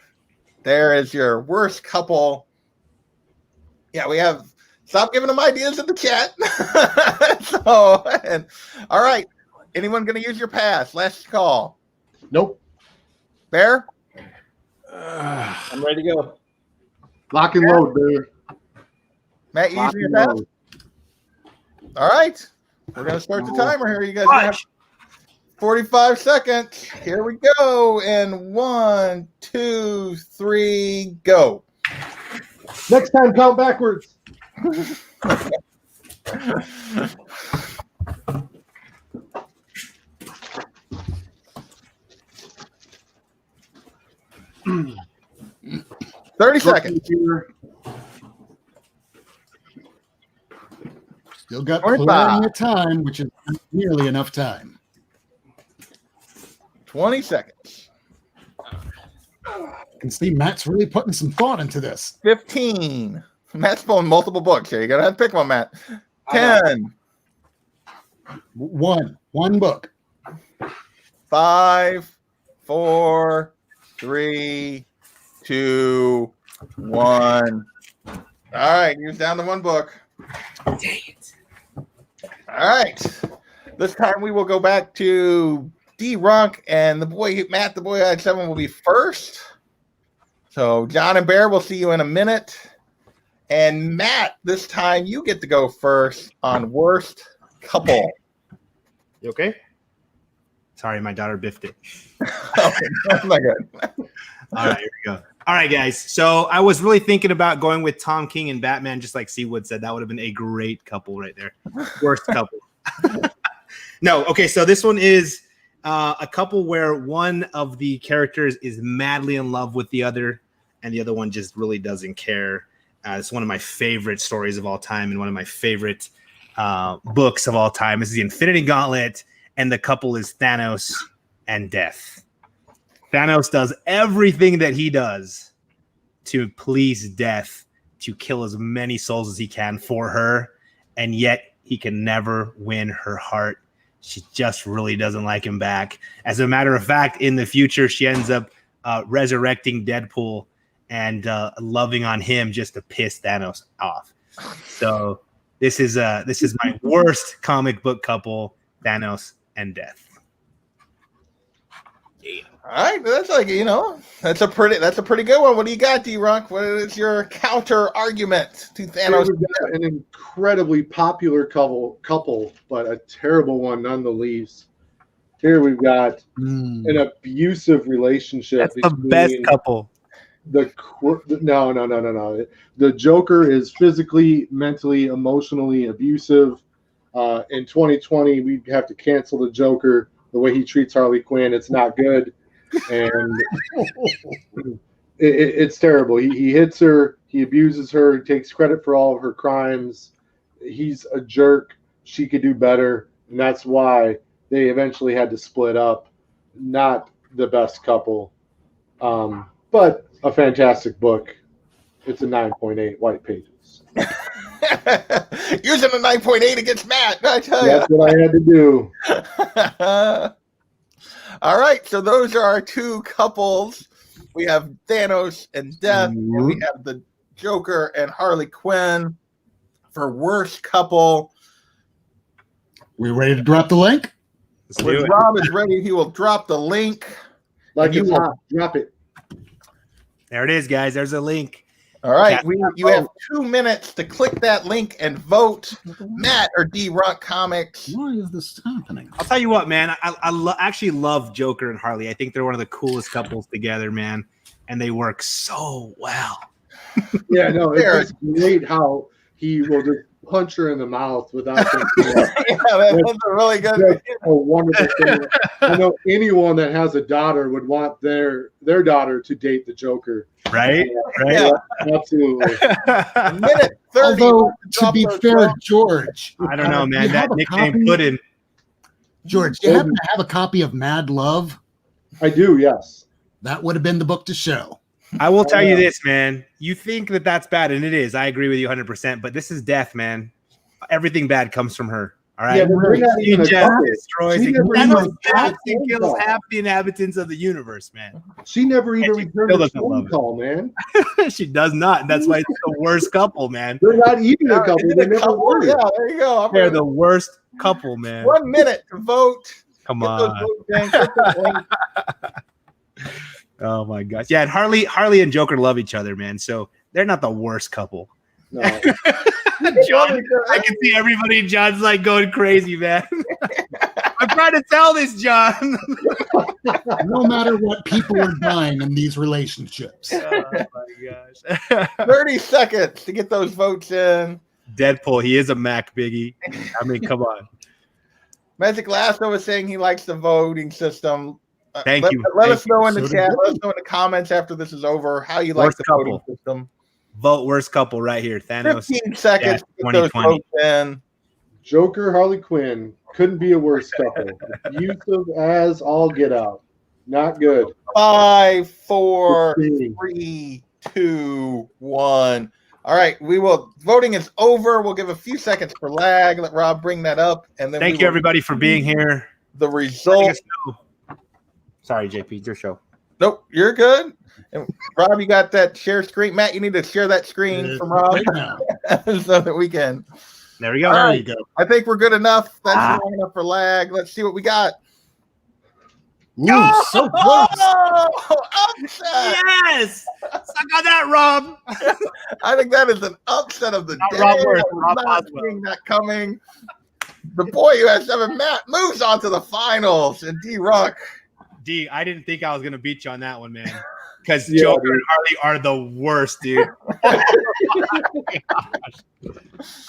There is your worst couple. Yeah, we have. Stop giving them ideas in the chat. All right. Anyone going to use your pass? Last call. Nope. Bear? I'm ready to go. Lock and load, dude. Matt, you Lock using and your pass? load. All right. We're going to start the timer here. You guys gonna have 45 seconds. Here we go. And 1, 2, 3, go. Next time, count backwards. 30 seconds. Still got 25. plenty of time, which is not nearly enough time. 20 seconds. I can see Matt's really putting some thought into this. 15. Matt's pulling multiple books here. You're going to have to pick one, Matt. 10. One book. 5, 4, 3, 2, 1. All right, use down to one book. Dang it. All right. This time we will go back to Dee Runk and Matt, TheBoyWhoHad7 will be first. So John and Bear, we'll see you in a minute. And Matt, this time you get to go first on worst couple. You okay? Sorry, my daughter biffed it. Oh my God. All right, here we go. All right, guys. So I was really thinking about going with Tom King and Batman, just like Seawood said. That would have been a great couple right there. Worst couple. No, okay. So this one is a couple where one of the characters is madly in love with the other, and the other one just really doesn't care. It's one of my favorite stories of all time and one of my favorite books of all time. This is the Infinity Gauntlet, and the couple is Thanos and Death. Thanos does everything that he does to please Death, to kill as many souls as he can for her, and yet he can never win her heart. She just really doesn't like him back. As a matter of fact, in the future, she ends up resurrecting Deadpool and loving on him just to piss Thanos off. So this is my worst comic book couple, Thanos and Death. All right, that's like, that's a pretty good one. What do you got, Dee Runk? What is your counter argument to Thanos? We've got an incredibly popular couple, but a terrible one none the least. Here we've got an abusive relationship. That's the best couple. No. The Joker is physically, mentally, emotionally abusive. In 2020, we have to cancel the Joker. the way he treats Harley Quinn, it's not good, and it's terrible. He hits her, he abuses her, he takes credit for all of her crimes. He's a jerk. She could do better, and that's why they eventually had to split up. Not the best couple, but a fantastic book. It's a 9.8 white pages. Using a 9.8 against Matt, I tell you. That's what I had to do. All right, so those are our two couples. We have Thanos and Death, and we have the Joker and Harley Quinn for worst couple. We ready to drop the link? When Rob is ready, he will drop the link. Like it's hot. Drop it. There it is, guys. There's a link. All right, you have 2 minutes to click that link and vote Matt or Dee Runk Comics. Why is this happening? I'll tell you what, man. I actually love Joker and Harley. I think they're one of the coolest couples together, man. And they work so well. Yeah, no, it's just great how he will just punch her in the mouth without thinking. That's a really good. That's a wonderful thing. I know anyone that has a daughter would want their daughter to date the Joker. Right? Yeah, absolutely. Minute 30. Although, to be fair, George, I don't know, man. you That have a nickname copy? put in. George, do you happen to have a copy of Mad Love? I do, yes. That would have been the book to show. I will tell you this, man. You think that that's bad, and it is. I agree with you 100%. But this is death, man. Everything bad comes from her. All right. Yeah, but they're not even a couple. Destroys She it. never Thanos even kills phone call. half the inhabitants of the universe, man. She never even And she returned still a doesn't phone love it. call, man. She does not. And that's why it's the worst couple, man. They're not even a couple. Is it They a never couple? were. Yeah, there you go. They're the worst couple, man. 1 minute to vote. Come Get those on. votes in. Click that link. Oh my gosh. Yeah, and Harley and Joker love each other, man. So they're not the worst couple. No. John, I can see everybody in John's like going crazy, man. I'm trying to tell this, John. No matter what, people are dying in these relationships. Oh my gosh. 30 seconds to get those votes in. Deadpool, he is a Mac Biggie. I mean, come on. Magic Lasso was saying he likes the voting system. Thank you. Let Thank us know in the So chat. did Let us know in the comments after this is over how you like Worst the voting couple. system. Vote worst couple right here. Thanos. 15 seconds to get those 2020. votes in. Joker, Harley Quinn couldn't be a worse couple. Abusive as all get out. Not good. 5, 4, 15. 3, 2, 1. All right, voting is over. We'll give a few seconds for lag. Let Rob bring that up, and then Thank you, everybody, for being here. The Letting result. us know. Sorry, JP, it's your show. Nope, you're good. And Rob, you got that share screen. Matt, you need to share that screen from Rob Right now. so that we can. There we go. All There right. you go. I think we're good enough. That's long enough for lag. Let's see what we got. Ooh, so close. Oh, upset. Yes! Suck on that, Rob. I think that is an upset of the Not day. Rob Worth, I was Rob not Boswell. seeing that coming. The boy who has 7, Matt, moves on to the finals. And Dee Runk. D, I didn't think I was gonna beat you on that one, man. Because Yeah, Joker dude. and Harley are the worst, dude.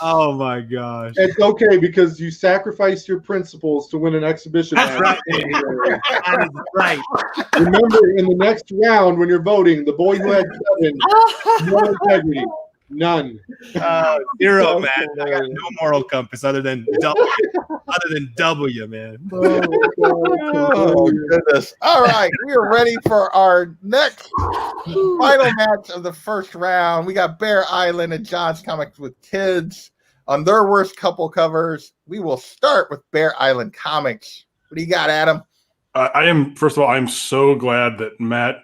Oh my gosh. It's okay because you sacrificed your principles to win an exhibition That's match. That is right. Remember, in the next round when you're voting, the boy who had 7, no integrity, none. Zero, man. I got no moral compass other than W, man. Oh, goodness. All right. We are ready for our next final match of the first round. We got Bear Island and John's Comics with Kids on their worst couple covers. We will start with Bear Island Comics. What do you got, Adam? First of all, I'm so glad that Matt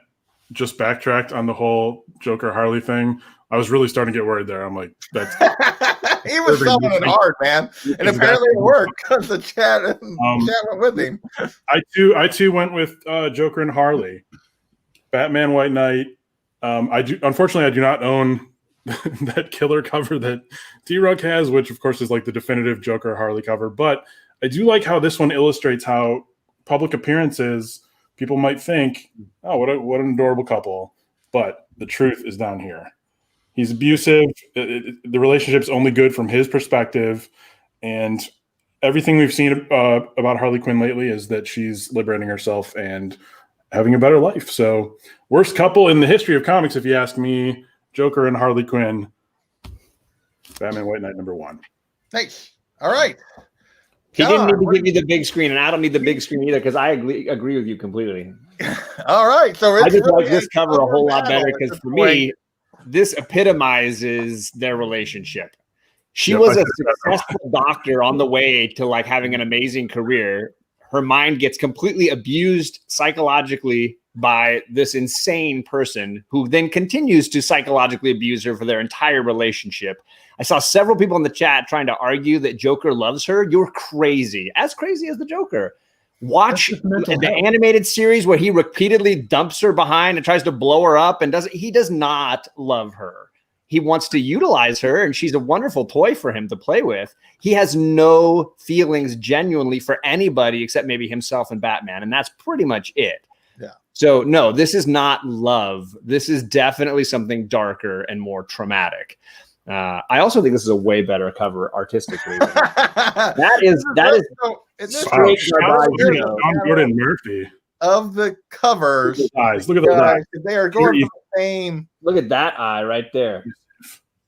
just backtracked on the whole Joker Harley thing. I was really starting to get worried there. I'm like, that's He was selling it hard, man. And apparently it worked because the chat went with him. I too went with Joker and Harley. Batman White Knight. Unfortunately, I do not own that killer cover that Dee Runk has, which of course is like the definitive Joker Harley cover. But I do like how this one illustrates how public appearances, people might think, oh, what an adorable couple. But the truth is down here. He's abusive. The relationship's only good from his perspective. And everything we've seen about Harley Quinn lately is that she's liberating herself and having a better life. So, worst couple in the history of comics, if you ask me, Joker and Harley Quinn, Batman White Knight #1. Nice. All right. He John, didn't need to give you the big screen, and I don't need the big screen either because I agree with you completely. All right. So I just really like this cover a whole lot better battle at because this for point. me, this epitomizes their relationship. She was a successful doctor on the way to like having an amazing career. Her mind gets completely abused psychologically by this insane person who then continues to psychologically abuse her for their entire relationship. I saw several people in the chat trying to argue that Joker loves her. You're crazy. As crazy as the Joker. Watch the animated series where he repeatedly dumps her behind and tries to blow her up and he does not love her. He wants to utilize her, and she's a wonderful toy for him to play with. He has no feelings genuinely for anybody except maybe himself and Batman, and that's pretty much it. Yeah. So, no, this is not love. This is definitely something darker and more traumatic. I also think this is a way better cover artistically. that is straight John Gordon Murphy. Of the covers. Look at those eyes. Look at those eyes. They are going for the same. Look at that eye right there.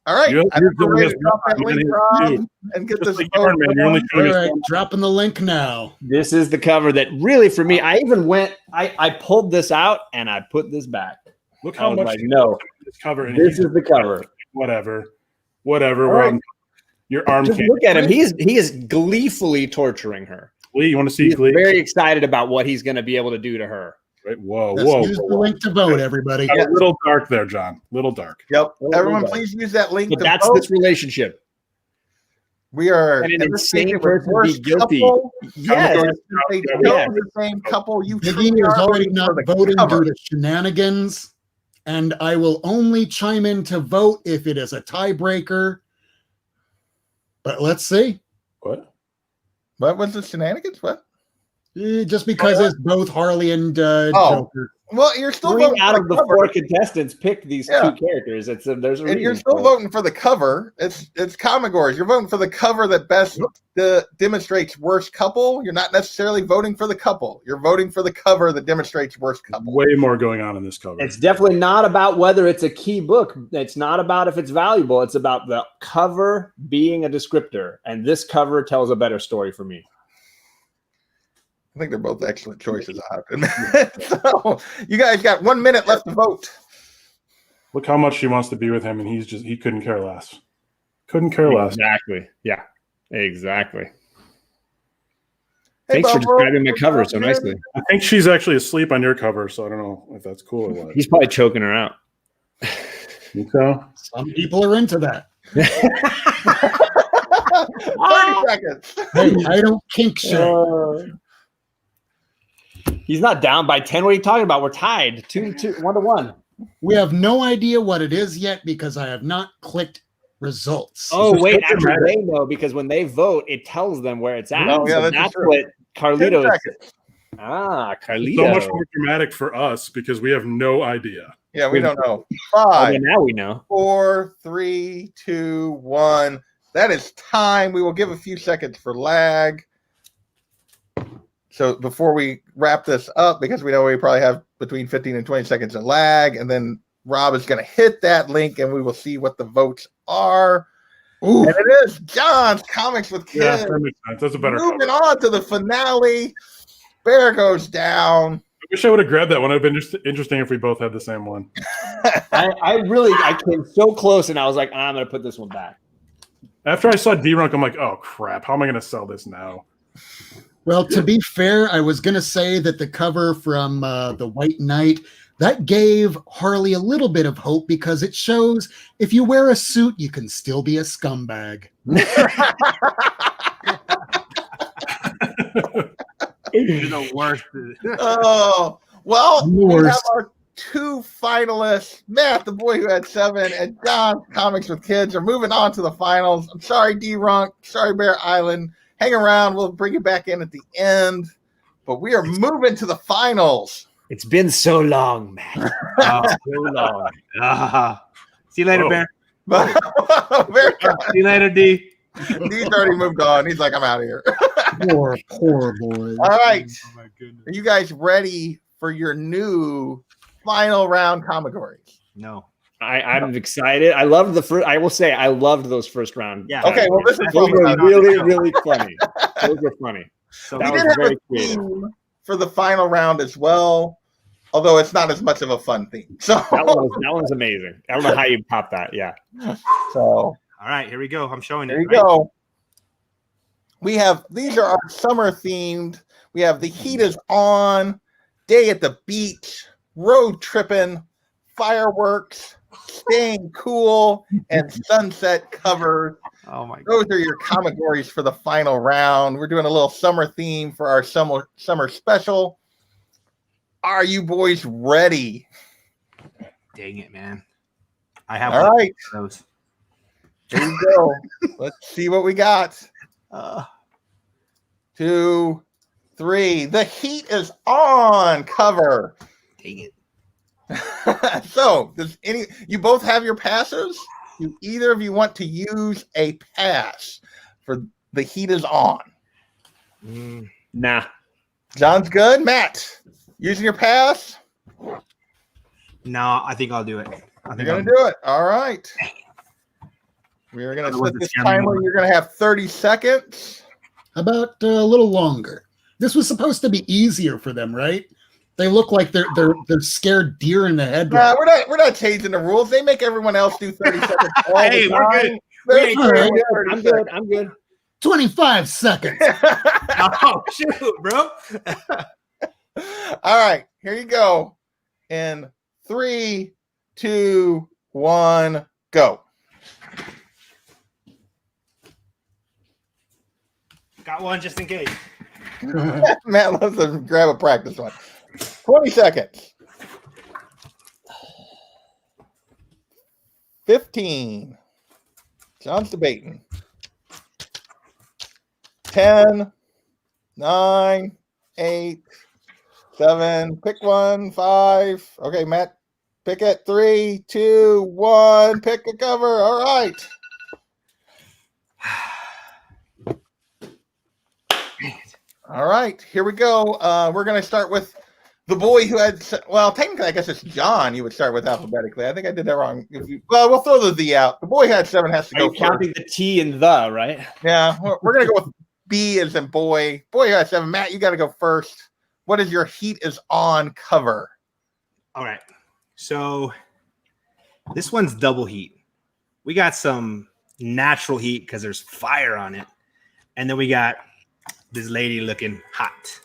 All right. You're ready to drop that link, Rob, and get this. All right, dropping the link now. This is the cover that really, for me, I even went, I pulled this out and I put this back. Look how much. Like, no, this cover. This is the cover. Whatever. Right. Your arm. Just look at him. He is gleefully torturing her. Glee, you want to see He's Glee? Very excited about what he's going to be able to do to her. Right. Whoa. Use the link to vote, everybody. A little dark there, John. Little dark. Yep. Everyone, please use that link. But that's vote. this relationship. We are an insane person be guilty. Yes. The same couple. Biggie is already not voting due to shenanigans, and I will only chime in to vote if it is a tiebreaker. But let's see. What was the shenanigans? What? Just because it's both Harley and Joker. Well, you're still 3 voting out for of the cover. 4 contestants picked these 2 characters. There's a reason. You're still voting for the cover. It's Comicgories. You're voting for the cover that best demonstrates worst couple. You're not necessarily voting for the couple. You're voting for the cover that demonstrates worst couple. Way more going on in this cover. It's definitely not about whether it's a key book. It's not about if it's valuable. It's about the cover being a descriptor. And this cover tells a better story for me. I think they're both excellent choices. So you guys got 1 minute left to vote. Look how much she wants to be with him, and he couldn't care less. Couldn't care less. Exactly. Yeah. Exactly. Hey, Thanks for Bob, describing my cover so nicely. I think she's actually asleep on your cover, so I don't know if that's cool or what. He's probably choking her out. Think so? Some people are into that. 30 seconds. Hey, I don't kink shame. He's not down by 10. What are you talking about? We're tied 1-1. We have no idea what it is yet because I have not clicked results. Oh, wait, actually they know because when they vote, it tells them where it's at. Oh, yeah, so that's what Carlito is. Carlito. So much more dramatic for us because we have no idea. Yeah, we don't know. 5. Now we know. 4, 3, 2, 1. That is time. We will give a few seconds for lag. So before we wrap this up, because we know we probably have between 15 and 20 seconds of lag, and then Rob is going to hit that link and we will see what the votes are. Ooh. And it is John's Comics with Kids. Yeah, that makes sense. That's a better Moving on to the finale. Bear goes down. I wish I would have grabbed that one. It would have been interesting if we both had the same one. I came so close and I was like, I'm going to put this one back. After I saw Dee Runk, I'm like, oh, crap. How am I going to sell this now? Well, to be fair, I was going to say that the cover from The White Knight, that gave Harley a little bit of hope because it shows if you wear a suit, you can still be a scumbag. You're the worst. Oh, well, we have Worst. our 2 finalists. Matt, the boy who had 7, and John, Comics with Kids, are moving on to the finals. I'm sorry, Dee Runk. Sorry, Bear Island. Hang around. We'll bring you back in at the end. But we are moving to the finals. It's been so long, man. So long. See you later, Bear. Bear, See you later, D. He's already moved on. He's like, I'm out of here. Poor boy. All right. Oh my goodness. Are you guys ready for your new final round Comicgories? No. I'm excited. I loved the first. I will say I loved those first round. Yeah. Okay, well, this is Those fun. were really funny. Those were funny. So We That did was have very a creative. theme for the final round as well, although it's not as much of a fun theme. So, That one's amazing. I don't know how you pop that. Yeah. so all right, here we go. I'm showing there it. you Right? go. We have these are our summer themed. We have the heat is on, day at the beach, road tripping, fireworks, staying cool, and sunset covers. Oh my god. Those are your Comicgories for the final round. We're doing a little summer theme for our summer special. Are you boys ready? Dang it, man. I have All one right, of those. here we go. Let's see what we got. 2, 3. The heat is on cover. Dang it. So, does you both have your passes? Do either of you want to use a pass for the heat is on? Nah. John's good. Matt, using your pass? No, I think I'll do it. You're going to do it. All right. We're going to set this timer. You're going to have 30 seconds. How about a little longer? This was supposed to be easier for them, right? They look like they're scared deer in the headlights. Nah, we're not changing the rules. They make everyone else do 30 seconds all Hey, the we're time. good. They're We doing ain't 30 I'm good. I'm good. 25 seconds. Oh, shoot, bro. All right, here you go. In 3, 2, 1, go. Got one just in case. Matt, let's grab a practice one. 20 seconds. 15. John's debating. 10, 9, 8, 7. Pick one. 5. Okay, Matt, pick it. 3, 2, 1. Pick a cover. All right. All right, here we go. We're going to start with the boy who had, well, technically, I guess it's John you would start with alphabetically. I think I did that wrong. Well, we'll throw the "the" out. The boy who had 7 has to Are go you counting first. the T and the, right? Yeah, we're going to go with B as in boy. Boy who had 7. Matt, you got to go first. What is your heat is on cover? All right. So this one's double heat. We got some natural heat because there's fire on it. And then we got this lady looking hot.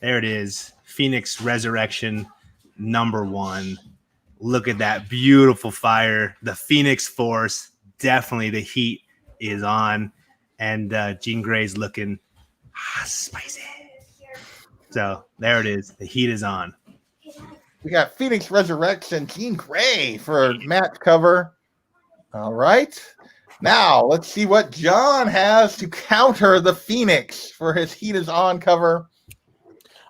There it is. Phoenix Resurrection #1. Look at that beautiful fire. The Phoenix Force. Definitely the heat is on. And Jean Grey's looking spicy. So there it is. The heat is on. We got Phoenix Resurrection, Jean Grey for Matt's cover. All right. Now let's see what John has to counter the Phoenix for his heat is on cover.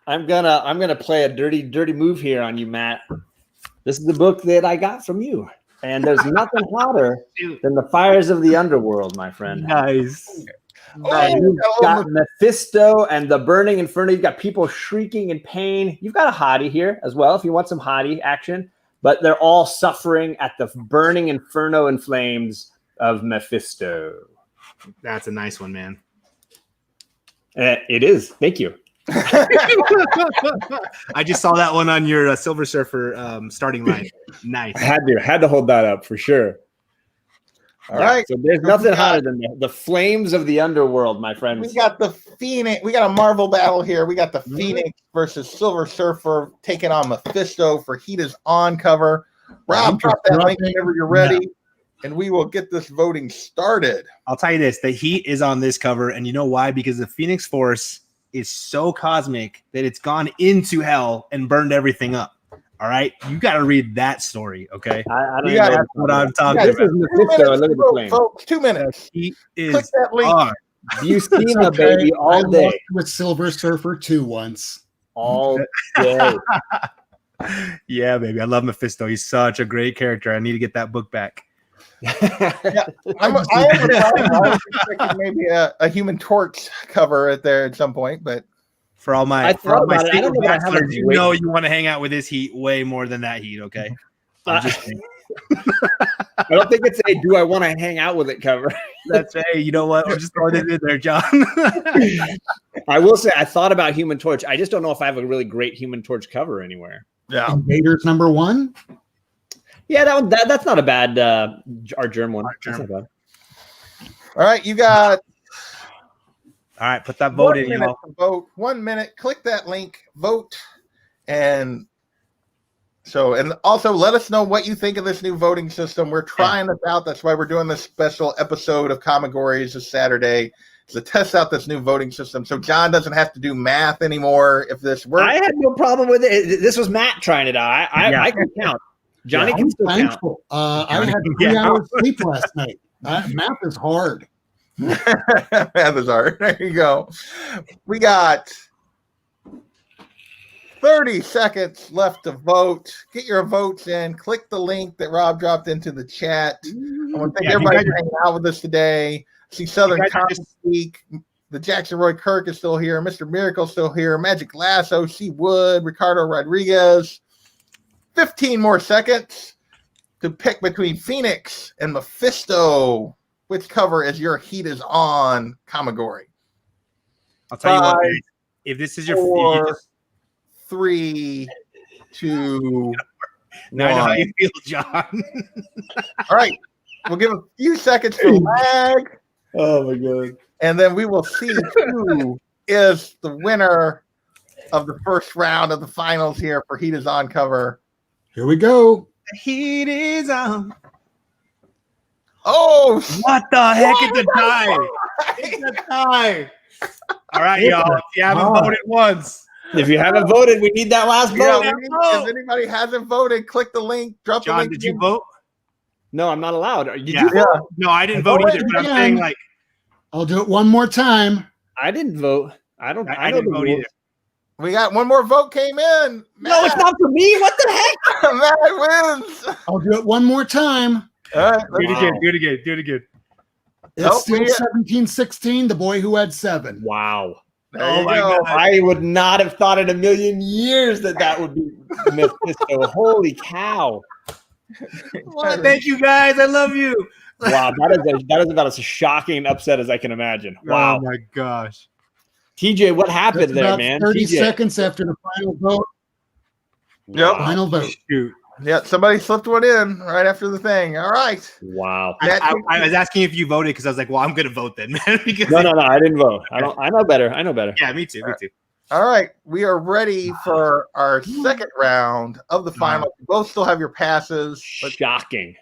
I'm gonna play a dirty move here on you, Matt. This is the book that I got from you, and there's nothing hotter than the fires of the underworld, my friend. Nice. You've got Mephisto and the burning inferno. You've got people shrieking in pain. You've got a hottie here as well if you want some hottie action, but they're all suffering at the burning inferno and flames of Mephisto. That's a nice one, man. It is. Thank you. I just saw that one on your Silver Surfer starting line. Nice. I had to hold that up for sure. All right. So there's nothing hotter than the flames of the underworld, my friends. We got the Phoenix. We got a Marvel battle here. We got the Phoenix versus Silver Surfer taking on Mephisto for Heat is on cover. Rob, drop that link whenever you're ready, and we will get this voting started. I'll tell you this: the heat is on this cover, and you know why? Because the Phoenix Force is so cosmic that it's gone into hell and burned everything up. All right, you got to read that story, okay? I don't You even know got what I'm talking This about. is Mephisto. Look at the flame. Folks, 2 minutes. He Click is that link. on. You've seen the Okay, baby I all day. lost with Silver Surfer 2 once. All day. Yeah, baby. I love Mephisto. He's such a great character. I need to get that book back. Yeah, I was expecting maybe a Human Torch cover at there at some point, but For all my I thought about it. I single don't know that I have a bachelors, you great- know you want to hang out with this heat way more than that heat, okay? I'm just saying. I don't think it's a "Do I want to hang out with it" cover. That's hey, you know what? We're just throwing it in there, John. I will say I thought about Human Torch. I just don't know if I have a really great Human Torch cover anywhere. yeah. Invaders #1. Yeah, that's not a bad our germ one. That's not bad. All right, you got All right, put that vote 1 in, minute y'all. to vote. 1 minute. Click that link, vote, and also let us know what you think of this new voting system. We're trying this out. That's why we're doing this special episode of Comicgories this Saturday to test out this new voting system. So John doesn't have to do math anymore. If this works, I had no problem with it. This was Matt trying it out. I can count. Johnny can still count. Thankful. I had 3 hours sleep last night. Math is hard. math is hard. There you go. We got 30 seconds left to vote. Get your votes in. Click the link that Rob dropped into the chat. I want to thank everybody for hanging out with us today. See Southern Comic Week. The Jackson Roy Kirk is still here. Mr. Miracle still here. Magic Lasso, C. Wood, Ricardo Rodriguez. 15 more seconds to pick between Phoenix and Mephisto. Which cover is your Heat is On Comicgory? I'll tell you what, 5, if this is your 4, 3, 2, now I know how 1. you feel, John. All right. We'll give a few seconds for lag, Oh my god! and then we will see who is the winner of the first round of the finals here for Heat is On cover. Here we go. The heat is on. Oh, What the heck? It's a tie. It's a tie. All right, y'all. If you haven't voted once, If you haven't voted, we need that last yeah, vote. if anybody hasn't voted, click the link. Drop the John, link. did you in. vote? No, I'm not allowed. Did Yeah. you vote? No, I didn't vote either, but I'm saying like I'll do it one more time. I didn't vote. I don't. I know didn't the vote rules. either. We got one more vote came in. No, it's not for me. What the heck? Matt wins. I'll do it one more time. All right, Do it again. Do it again. Do it again. It's Nope, still we- 17-16, the boy who had 7. Wow. there you my go. God. I would not have thought in a million years that would be Mephisto. Holy cow! Well, thank you guys. I love you. Wow, that is about as shocking and upset as I can can Wow. Oh my gosh. TJ, what happened That's there, about man? 30 TJ. seconds after the final vote. Yep. Final vote. Shoot. Yeah, somebody slipped one in right after the thing. All right. Wow. I was asking if you voted because I was like, well, I'm gonna vote then, man. Because No, I didn't vote. I know better. Yeah, me too. Me too. All right. We are ready for our second round of the final. You both still have your passes, but Shocking.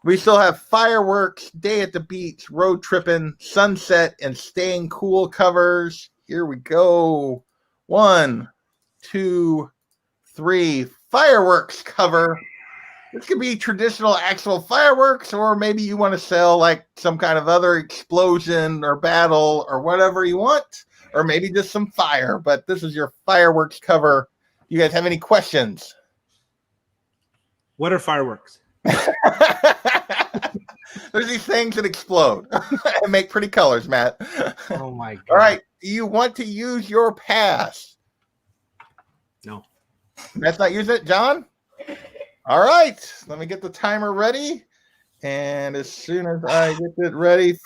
we still have Fireworks, Day at the Beach, Road Trippin', Sunset, and Staying Cool covers. Here we go. 1, 2, 3. Fireworks cover. This could be traditional actual fireworks, or maybe you want to sell like some kind of other explosion or battle or whatever you want, or maybe just some fire. But this is your fireworks cover. You guys have any questions? What are fireworks? There's these things that explode and make pretty colors, Matt. Oh my god. All right. Do you want to use your pass? No. Matt's not using it, John? All right. Let me get the timer ready. And as soon as I get it ready,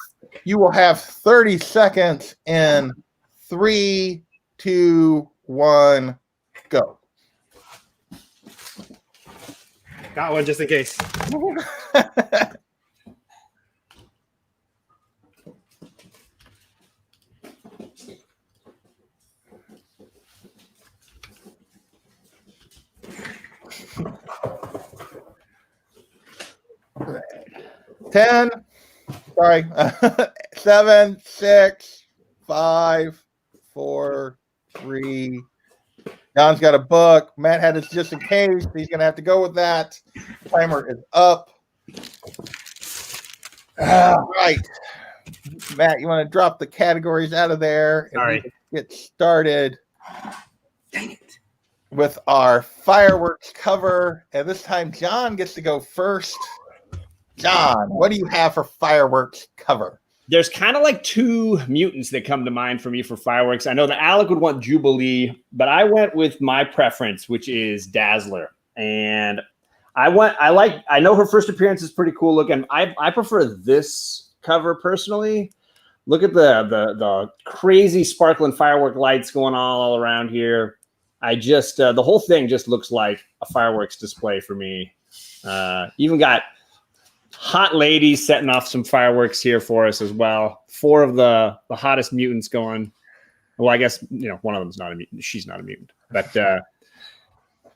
you will have 30 seconds in 3, 2, 1, go. Got one just in case. Ten. Sorry. 7, 6, 5, 4, 3. John's got a book. Matt had his just in case. He's going to have to go with that. Timer is up. All right. Matt, you want to drop the categories out of there and All right. we can get started Dang it. with our fireworks cover. And this time, John gets to go first. John, what do you have for fireworks cover? There's kind of like two mutants that come to mind for me for fireworks. I know that Alec would want Jubilee, but I went with my preference, which is Dazzler. And I know her first appearance is pretty cool looking. I prefer this cover personally. Look at the crazy sparkling firework lights going all around here. I just the whole thing just looks like a fireworks display for me. Even got hot ladies setting off some fireworks here for us as well. 4 of the hottest mutants going. Well, I guess one of them's not a mutant. She's not a mutant, but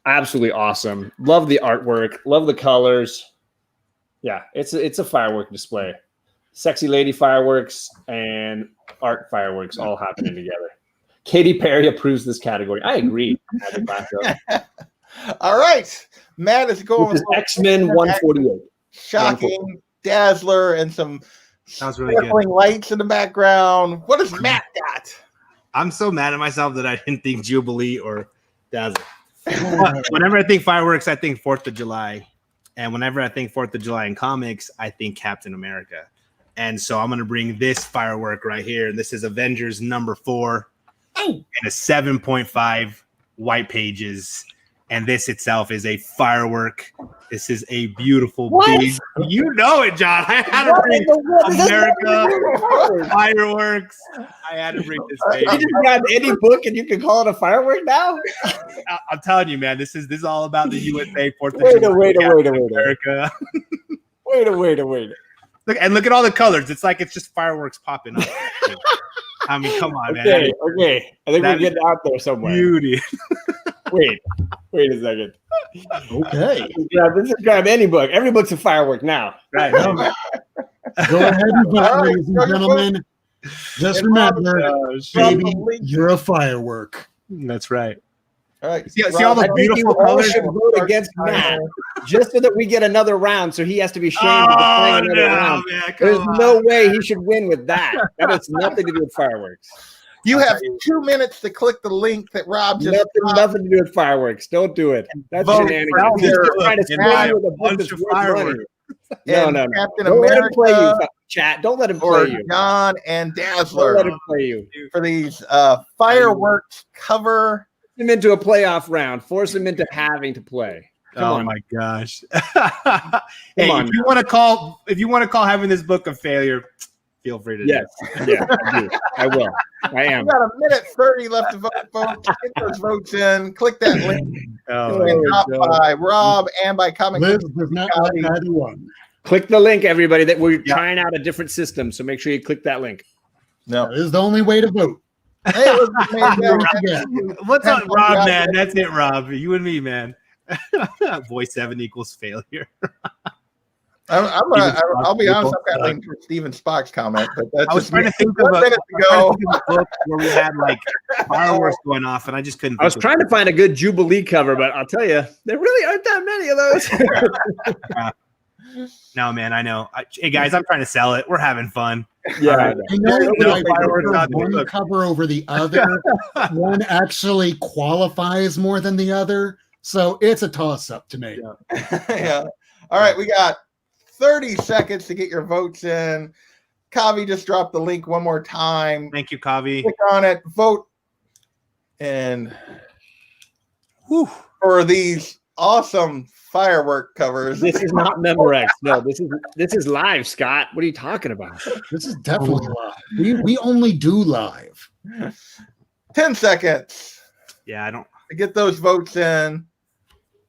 absolutely awesome. Love the artwork. Love the colors. Yeah, it's a firework display. Sexy lady fireworks and art fireworks all happening together. Katy Perry approves this category. I agree. All right. Matt is going with X-Men 148. Shocking Dazzler and some Sounds really good. lights in the background. What does Matt got? I'm so mad at myself that I didn't think Jubilee or Dazzler. Whenever I think fireworks, I think 4th of July. And whenever I think 4th of July in comics, I think Captain America. And so I'm going to bring this firework right here. And this is Avengers number 4 and a 7.5 white pages. And this itself is a firework. This is a beautiful big. You know it, John. I had to bring America fireworks. I had to bring this baby. You just grab any book and you can call it a firework now? I'm telling you, man, this is all about the USA 4th of Wait July. America. Wait. Look at all the colors. It's like it's just fireworks popping up. I mean, come on, man. Okay. I think we're getting out there somewhere. Beauty. Wait a second. Okay. Let's grab any book. Every book's a firework now. Right. Go ahead and vote, ladies and gentlemen. Just remember, baby, you're a firework. That's right. All right. See all the beautiful colors? Should vote against Matt just so that we get another round, so he has to be shamed of playing another round. Man, There's no way he should win with that. That has nothing to do with fireworks. You have 2 minutes to click the link that Rob just nothing to do with fireworks. Don't do it. That's Vote shenanigans. He's just trying to spy with a bunch of fireworks. No. Captain Don't let him play you, America chat. Don't let him or play you. John and Don't Dazzler let him play you. for these fireworks cover. Force him into a playoff round. Force him into having to play. Come on. My gosh. Come on. If you want to call having this book a failure, feel free to do it. Yeah, I do. I will. I am. We got 1:30 left to vote, folks. Get those votes in. Click that link. And top by Rob and by Comic. Liz does not let that one. Click the link, everybody. That we're trying out a different system, so make sure you click that link. No, That is the only way to vote. hey, What's up, Rob, man? That's it, Rob. You and me, man. Boy 7 equals failure. I'll be honest. I've got linked for Steven Spock's comment, but that's I was trying to think of a book where we had like fireworks going off, and I just couldn't. I was trying to find a good Jubilee cover, but I'll tell you, there really aren't that many of those. No, man, I know. Hey, guys, I'm trying to sell it. We're having fun. Yeah, I know No that fireworks one cover over the other. One actually qualifies more than the other, so it's a toss-up to me. Yeah. All right, we got 30 seconds to get your votes in. Kavi just dropped the link one more time. Thank you, Kavi. Click on it, vote, and for these awesome firework covers. This is not Memorex. No, this is live, Scott. What are you talking about? This is definitely live. We only do live. 10 seconds Yeah, I don't. to get those votes in.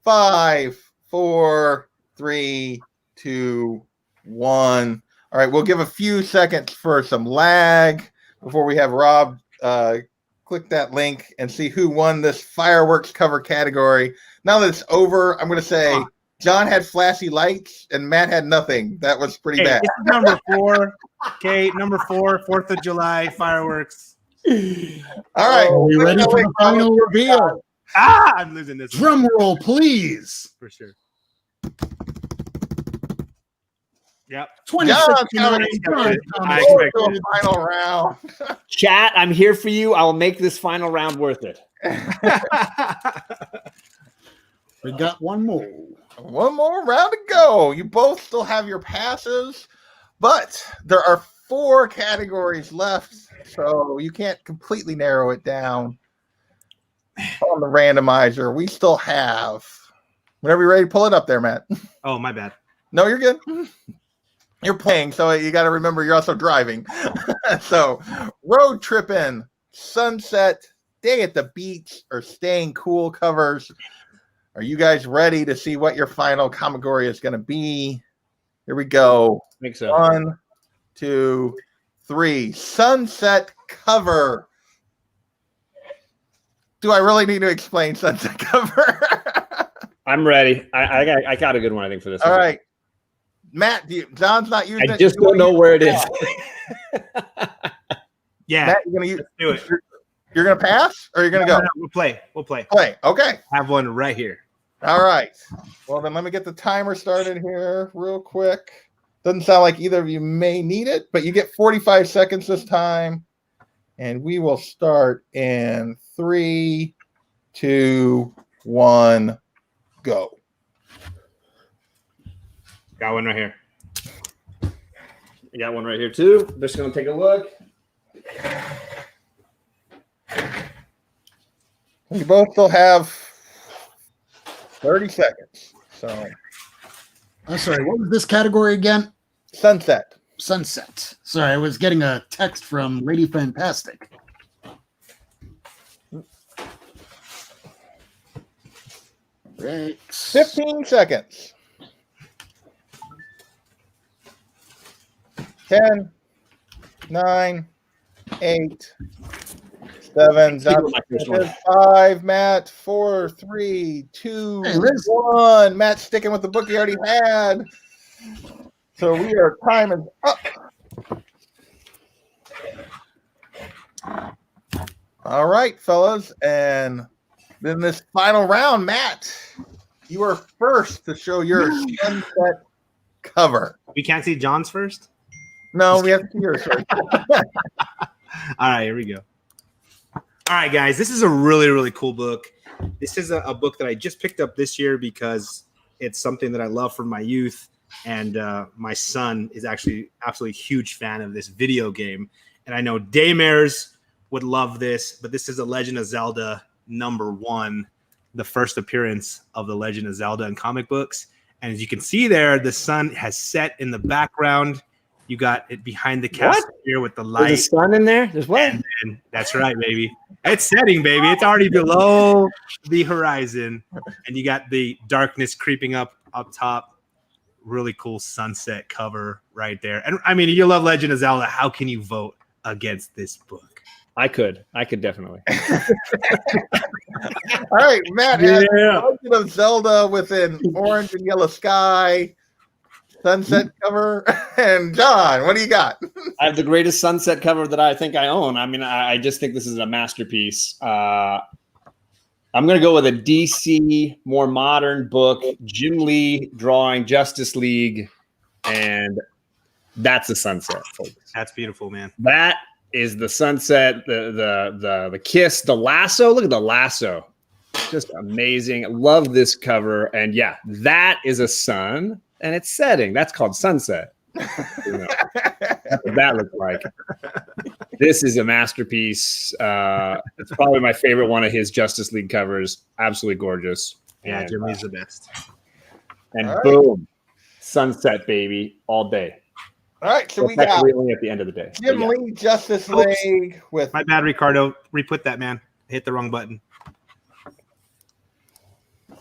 5, 4, 3, 2, 1. All right, we'll give a few seconds for some lag before we have Rob click that link and see who won this fireworks cover category. Now that it's over, I'm going to say John had flashy lights and Matt had nothing. That was pretty bad. This is number 4. Okay, number 4, 4th of July fireworks. All right. Are we ready for the final reveal? I'm losing this one. Drum roll, please. For sure. Yep. 26 John, minutes. I Go expect to a final round. Chat, I'm here for you. I will make this final round worth it. We got one more. One more round to go. You both still have your passes, but there are 4 categories left, so you can't completely narrow it down on the randomizer. We still have. Whenever you're ready, pull it up there, Matt. Oh, my bad. No, you're good. You're playing, so you got to remember you're also driving. So, road tripping, sunset, day at the beach, or staying cool covers. Are you guys ready to see what your final Comicgory is going to be? Here we go. I think so. 1, 2, 3. Sunset cover. Do I really need to explain sunset cover? I'm ready. I got a good one, I think, for this. All one. right. Matt, John's not using it. I just don't know where it is. Yeah. Matt, you're going to do it. You're going to pass or you're going to go? No, we'll play. We'll play. Play. Okay. Have one right here. All right. Well, then let me get the timer started here real quick. Doesn't sound like either of you may need it, but you get 45 seconds this time. And we will start in 3, 2, 1, go. Got one right here. I got one right here, too. Just going to take a look. You both still have 30 seconds. So, I'm sorry, what was this category again? sunset. Sunset. Sorry, I was getting a text from Lady Fantastic. Right. 15 seconds. 10, 9, 8, 7, John, 5, Matt, 4, 3, 2, Hey, Liz. 1. Matt sticking with the book he already had. So time is up. All right, fellas. And then this final round, Matt, you are first to show your sunset cover. We can't see John's first? No, we have to see yours first. All right, here we go. All right, guys, this is a really, really cool book. This is a book that I just picked up this year because it's something that I love from my youth. And my son is actually absolutely huge fan of this video game. And I know Daymares would love this, but this is The Legend of Zelda #1, the first appearance of The Legend of Zelda in comic books. And as you can see there, the sun has set in the background. You got it behind the castle here with the light. There's a sun in there? There's what? And that's right, baby. It's setting, baby. It's already below the horizon. And you got the darkness creeping up top. Really cool sunset cover right there. And I mean, you love Legend of Zelda. How can you vote against this book? I could definitely. All right, Matt has Yeah. Legend of Zelda with an orange and yellow sky, sunset cover. And John, what do you got? I have the greatest sunset cover that I think I own. I mean, I just think this is a masterpiece. I'm going to go with a DC, more modern book, Jim Lee drawing Justice League, and that's a sunset, folks. That's beautiful, man. That is the sunset, the kiss, the lasso. Look at the lasso. Just amazing. Love this cover. And yeah, that is a sun, and it's setting. That's called sunset. You know, that's what that looks like. This is a masterpiece. It's probably my favorite one of his Justice League covers. Absolutely gorgeous. Yeah, And, Jimmy's the best. and All right. boom, sunset, baby, all day. All right, so we That's got actually only at the end of the day. Jim But yeah. Lee Justice Oops. League with My bad, Ricardo. Re-put that, man. Hit the wrong button.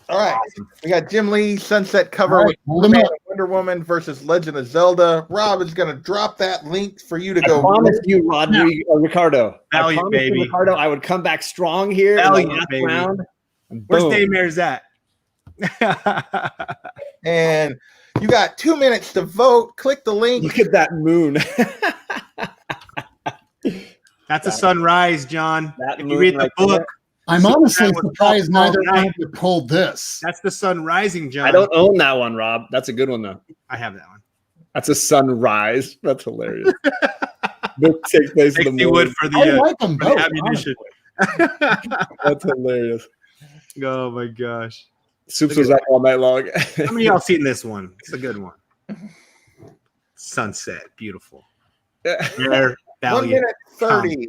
all right. We got Jim Lee sunset cover All right, with hold 'em Superman up. and Wonder Woman versus Legend of Zelda. Rob is going to drop that link for you to I go. promise you, Ricardo. Valiant, I promise baby. You, Ricardo, I would come back strong here Valiant, in the last baby. round. And Where's boom. Daymares at? And you got 2 minutes to vote. Click the link. Look at that moon. That's a sunrise, John. That If you moon read the right book, there. I'm Superman honestly was surprised all neither one night. of you pulled this. That's the sun rising, John. I don't own that one, Rob. That's a good one, though. I have that one. That's a sunrise. That's hilarious. Book takes place in the Makes me wood morning. for I the, like them for the both. ammunition. That's hilarious. Oh my gosh. Soups was up all night long. How many of y'all seen this one? It's a good one. Sunset, beautiful. Rare, 1 valiant. minute 30.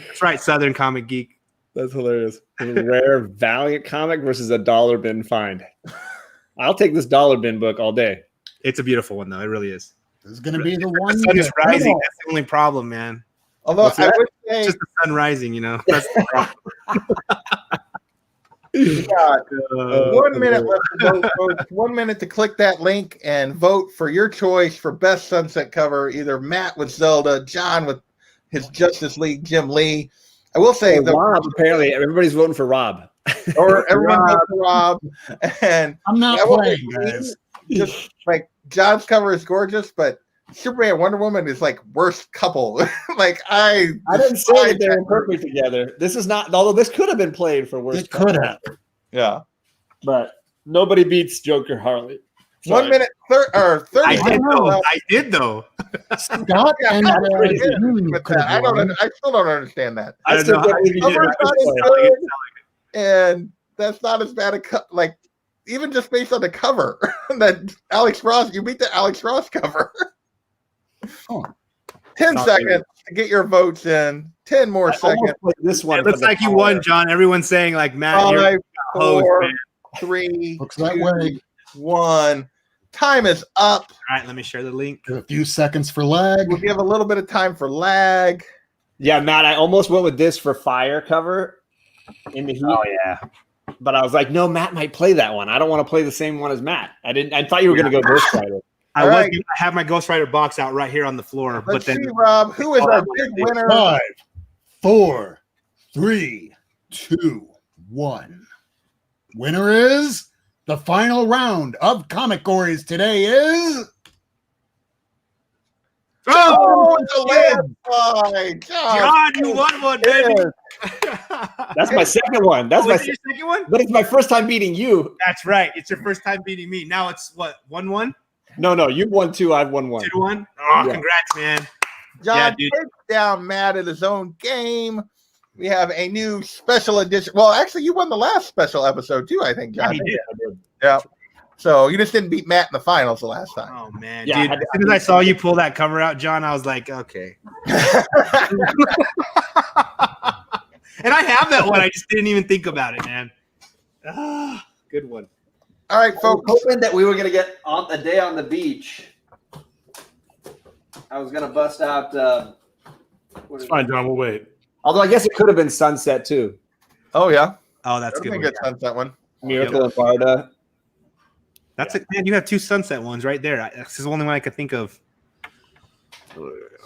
That's right, Southern Comic Geek. That's hilarious. A rare, valiant comic versus a dollar bin find. I'll take this dollar bin book all day. It's a beautiful one, though. It really is. This is going to be the The one. sun is that- rising. That's the only problem, man. Although What's I that? would It's say just the sun rising, you know. That's the problem. we got 1 minute left to vote, folks. 1 minute to click that link and vote for your choice for best sunset cover. Either Matt with Zelda, John with his Justice League, Jim Lee. I will say Rob, apparently, everybody's voting for Rob. or everyone votes for Rob. And I'm not I will playing, say, guys. just like John's cover is gorgeous, but Superman and Wonder Woman is like worst couple. Like I didn't say that they were perfect together. This is not, although this could have been played for worse. It could have. Yeah. But nobody beats Joker Harley. 1 minute 30. I did though. Scott Yeah, and I'm pretty good June with could that. have I won. still don't understand that. I still can't believe you did Cover's not as it. good, and that's not as bad a cut. Like even just based on the cover, that Alex Ross, you beat the Alex Ross cover. Oh. 10 seconds to get your votes in. 10 more seconds. This one. It looks like you won, John. Everyone's saying like Matt, you're 5, a host, 4, man. 3, Looks that 2, way. 1. Time is up. All right, let me share the link. A few seconds for lag. We'll give a little bit of time for lag. Yeah, Matt, I almost went with this for fire cover in the heat. Oh yeah. But I was like, no, Matt might play that one. I don't want to play the same one as Matt. I thought you were going to go Ghost Rider. I All right. have my Ghost Rider box out right here on the floor, Let's but then see, Rob, who is our big winner? 5, 4, 3, 2, 1. Winner is the final round of Comicgories today is Oh, the landslide. John, you won one, baby. That's my second one. That's Was my it your second one? But it's my first time beating you. That's right. It's your first time beating me. Now it's what, 1-1? No, you've won 2. I've won 1. 2-1? Oh, Yeah. congrats, man. John Yeah, dude. takes down Matt at his own game. We have a new special edition. Well, actually, you won the last special episode too, I think, John. Yeah, he did. Yeah. So you just didn't beat Matt in the finals the last time. Oh man, Yeah, dude! As soon as I saw you pull that cover out, John, I was like, okay. And I have that one. I just didn't even think about it, man. Ah, good one. All right, I was folks. hoping that we were going to get on a day on the beach. I was going to bust out. What It's is fine, it? John. We'll wait. Although I guess it could have been Sunset too. Oh yeah, Oh, that's that's good. a One. good sunset one. Miracle of Barda. That's it, man. You have 2 sunset ones right there. This is the only one I could think of.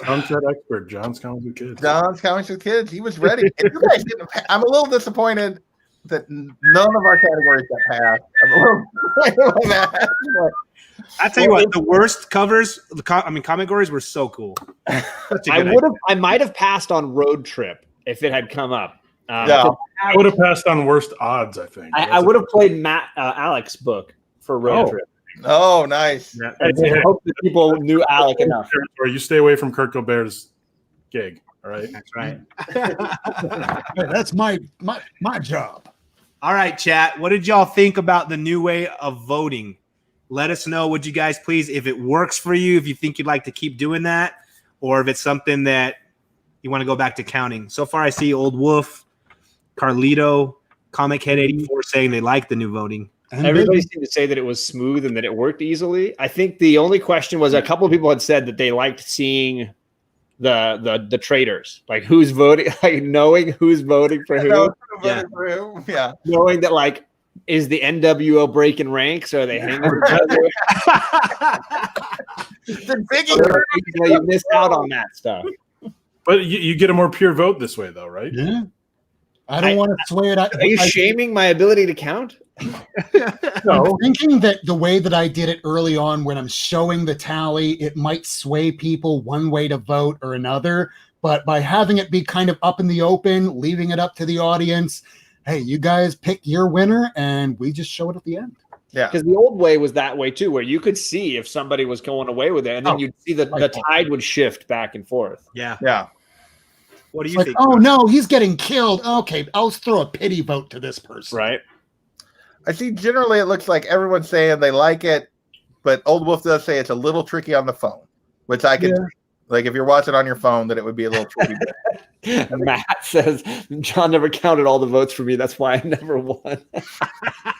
Sunset expert, John's Comics with Kids. John's Comics with Kids. He was ready. And you guys didn't. I'm a little disappointed that none of our categories got passed. I'm a little disappointed by that, but I tell you what, the worst covers. Comicgories were so cool. Such a good I might have passed on Road Trip if it had come up. Yeah. I would have passed on worst odds, I think. I would have played Alec's book for Road Oh. Trip. oh, nice. Yeah. I hope that people knew Alec enough. Or you stay away from Kurt Gobert's gig. All right. That's right. hey, that's my job. All right, chat. What did y'all think about the new way of voting? Let us know, would you guys please, if it works for you, if you think you'd like to keep doing that, or if it's something that you want to go back to counting. So far, I see Old Wolf, Carlito, Comic Head 84 saying they like the new voting. And Everybody seemed to say that it was smooth and that it worked easily. I think the only question was a couple of people had said that they liked seeing the traders, like who's voting, like knowing who's voting for who, Yeah. Yeah. knowing that like is the NWO breaking ranks? Are they hanging together? The biggie. You know, you missed out on that stuff. But you get a more pure vote this way, though, right? Yeah. I don't want to sway it. Are you shaming my ability to count? I'm thinking that the way that I did it early on, when I'm showing the tally, it might sway people one way to vote or another. But by having it be kind of up in the open, leaving it up to the audience, hey, you guys pick your winner, and we just show it at the end. Yeah. Because the old way was that way too, where you could see if somebody was going away with it, and then you'd see the tide would shift back and forth. Yeah. Yeah. What do It's you like, think? oh no, he's getting killed. Okay, I'll throw a pity vote to this person. Right. I see generally it looks like everyone's saying they like it, but Old Wolf does say it's a little tricky on the phone, which I can see. Like if you're watching on your phone, that it would be a little tricky. Matt says John never counted all the votes for me. That's why I never won.